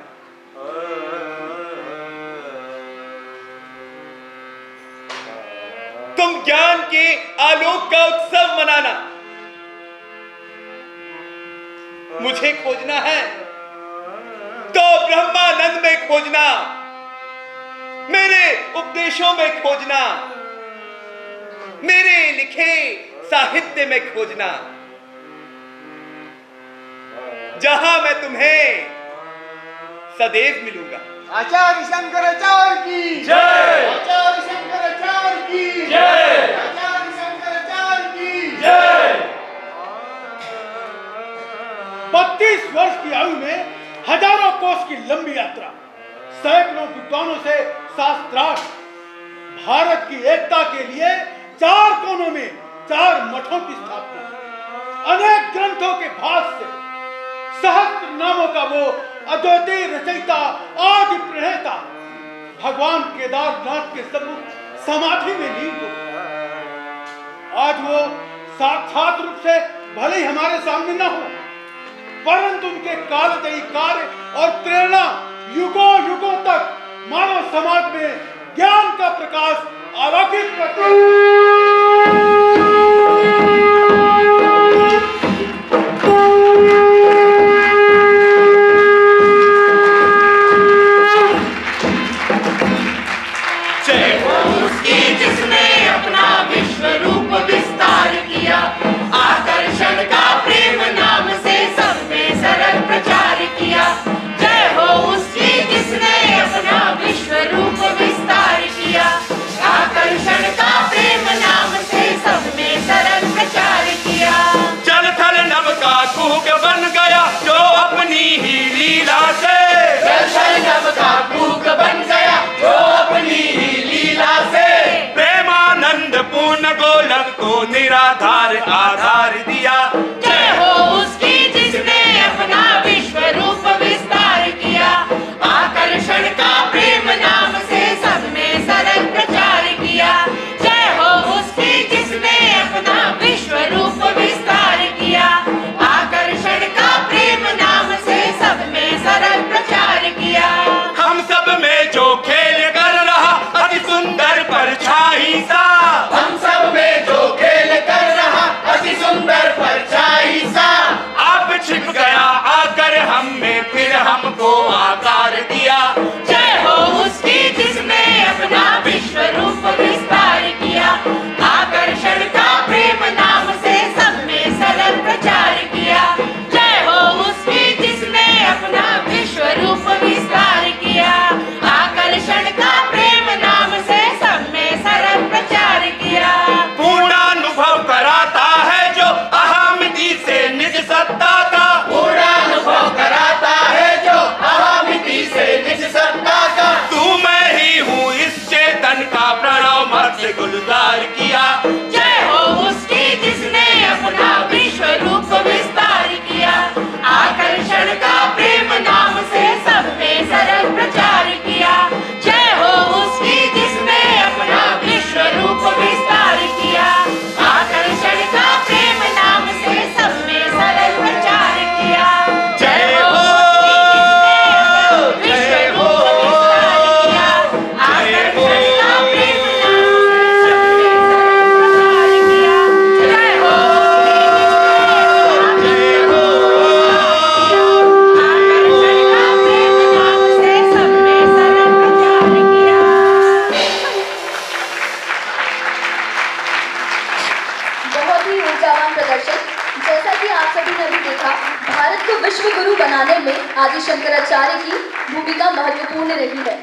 तुम ज्ञान के आलोक का उत्सव मनाना। मुझे खोजना है तो ब्रह्मानंद में खोजना, मेरे उपदेशों में खोजना, मेरे लिखे साहित्य में खोजना, जहां मैं तुम्हें सदैव मिलूंगा। आचार्य शंकराचार्य की जय। आचार्य शंकराचार्य की जय। आचार्य शंकराचार्य की जय। 32 वर्ष की आयु में हजारों कोस की लंबी यात्रा, सैकड़ों विद्वानों से शास्त्रार्थ, भारत की एकता के लिए 4 कोनों में 4 मठों की स्थापना, अनेक ग्रंथों के भाष से सहस्त्र नामों का वो अद्वितीय रचयिता, आदि प्रणेता भगवान केदारनाथ के सम्मुख समाधि में लीन हो। आज वो साक्षात रूप से भले ही हमारे सामने न हो, परंतु उनके कालजयी कार्य और प्रेरणा युगों युगों तक मानव समाज में ज्ञान का प्रकाश आलोकित करते हैं। निराधार आधार दिया। जय हो उसकी जिसने अपना विश्व रूप विस्तार किया। आकर्षण का प्रेम नाम से सब में सरल प्रचार किया। जय हो उसकी जिसने अपना विश्व रूप विस्तार किया। आकर्षण का प्रेम नाम से सब में सरल प्रचार किया। हम सब में जो खेल कर रहा अति सुंदर परछाई सा, हम सब में जो खेल कर रहा अति सुंदर परछाई सा, आप छिप गया आकर हम में, फिर हमको आकार दिया। जय हो उसकी जिसने अपना विश्व रूप विस्तार किया। आकर्षण का प्रेम नाम से सब में सरल प्रचार किया। जय हो उसकी जिसने अपना विश्व रूप विस्तार किया। आकर्षण का प्रेम नाम से सब में सरल प्रचार किया। पूर्णानुभव कराता है जो अहमिति से निज सत्ता का, पूर्णानुभव कराता है जो अहमिति से निज सत्ता का। तू मैं ही हूँ इस चेतन का प्रणव मध्य गुलजार किया। जय हो उसकी जिसने अपना विश्व रूप विस्तार किया। आकर्षण का प्रेम नाम से सब में सरल प्रचार किया। जय हो उसकी जिसने अपना विश्व रूप विस्तार किया। आकर्षण का प्रेम नाम से सब में सरल प्रचार किया। जय हो विश्व रूप विस्तार किया। आकर्षण का प्रेम नाम से सब में सरल प्रचार किया। बहुत ही ऊर्जावान प्रदर्शन। जैसा कि आप सभी ने भी देखा, भारत को विश्व गुरु बनाने में आदि शंकराचार्य की भूमिका महत्वपूर्ण रही है।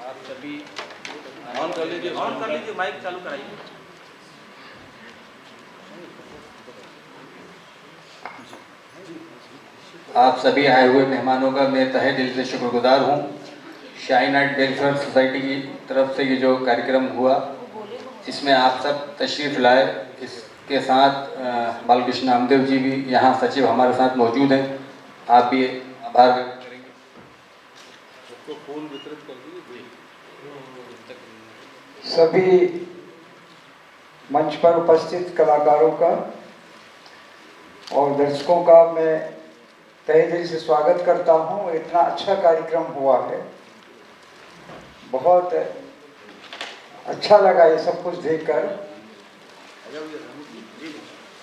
आप सभी कर लीजिए, ऑन कर लीजिए, माइक चालू कराइए। आप सभी आए हुए मेहमानों का मैं तहे दिल से शुक्रगुजार हूँ। शाइन आर्ट वेलफेयर सोसाइटी की तरफ से ये जो कार्यक्रम हुआ, इसमें आप सब तशरीफ़ लाए। इसके साथ बालकृष्ण नामदेव जी भी यहाँ सचिव हमारे साथ मौजूद हैं। आप भी आभार व्यक्त करेंगे। सभी मंच पर उपस्थित कलाकारों का और दर्शकों का मैं तहे दिल से स्वागत करता हूँ। इतना अच्छा कार्यक्रम हुआ है, बहुत अच्छा लगा ये सब कुछ देखकर।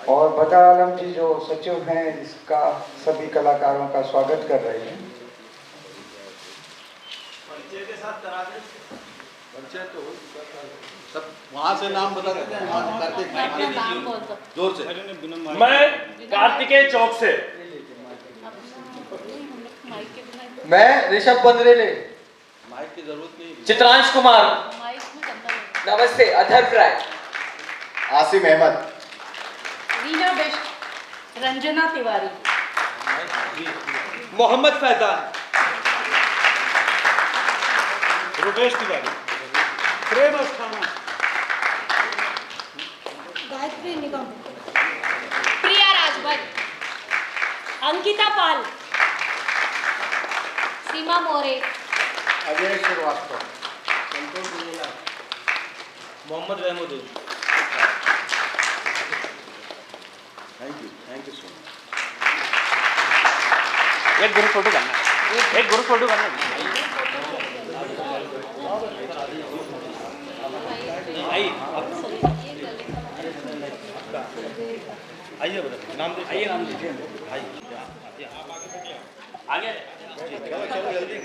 और बदार आलम जी जो सचिव हैं, इसका सभी कलाकारों का स्वागत कर रहे हैं। सब वहाँ से नाम बता देते हैं, वहाँ से करते हैं जोर से। मैं कार्तिकेय चौक से। मैं ऋषभ बंदरेले। माइक की जरूरत नहीं। चित्रांश कुमार। नमस्ते Adharv Rai. Asim Ahmed. Reena Bisht, Ranjana Tiwari, Mohammad Faizan, Rupesh Tiwari, Prem Asthana, Gayatri Nigam, Priya Rajbhat, Ankita Pal, Seema More, Ajay Srivastava, Mohammad Rahmuddin. Thank you so much. एक ग्रुप फोटो करना है, एक ग्रुप फोटो करना है। आइए बता, नाम दे, आइए नाम दीजिए, आइए आगे चलो जल्दी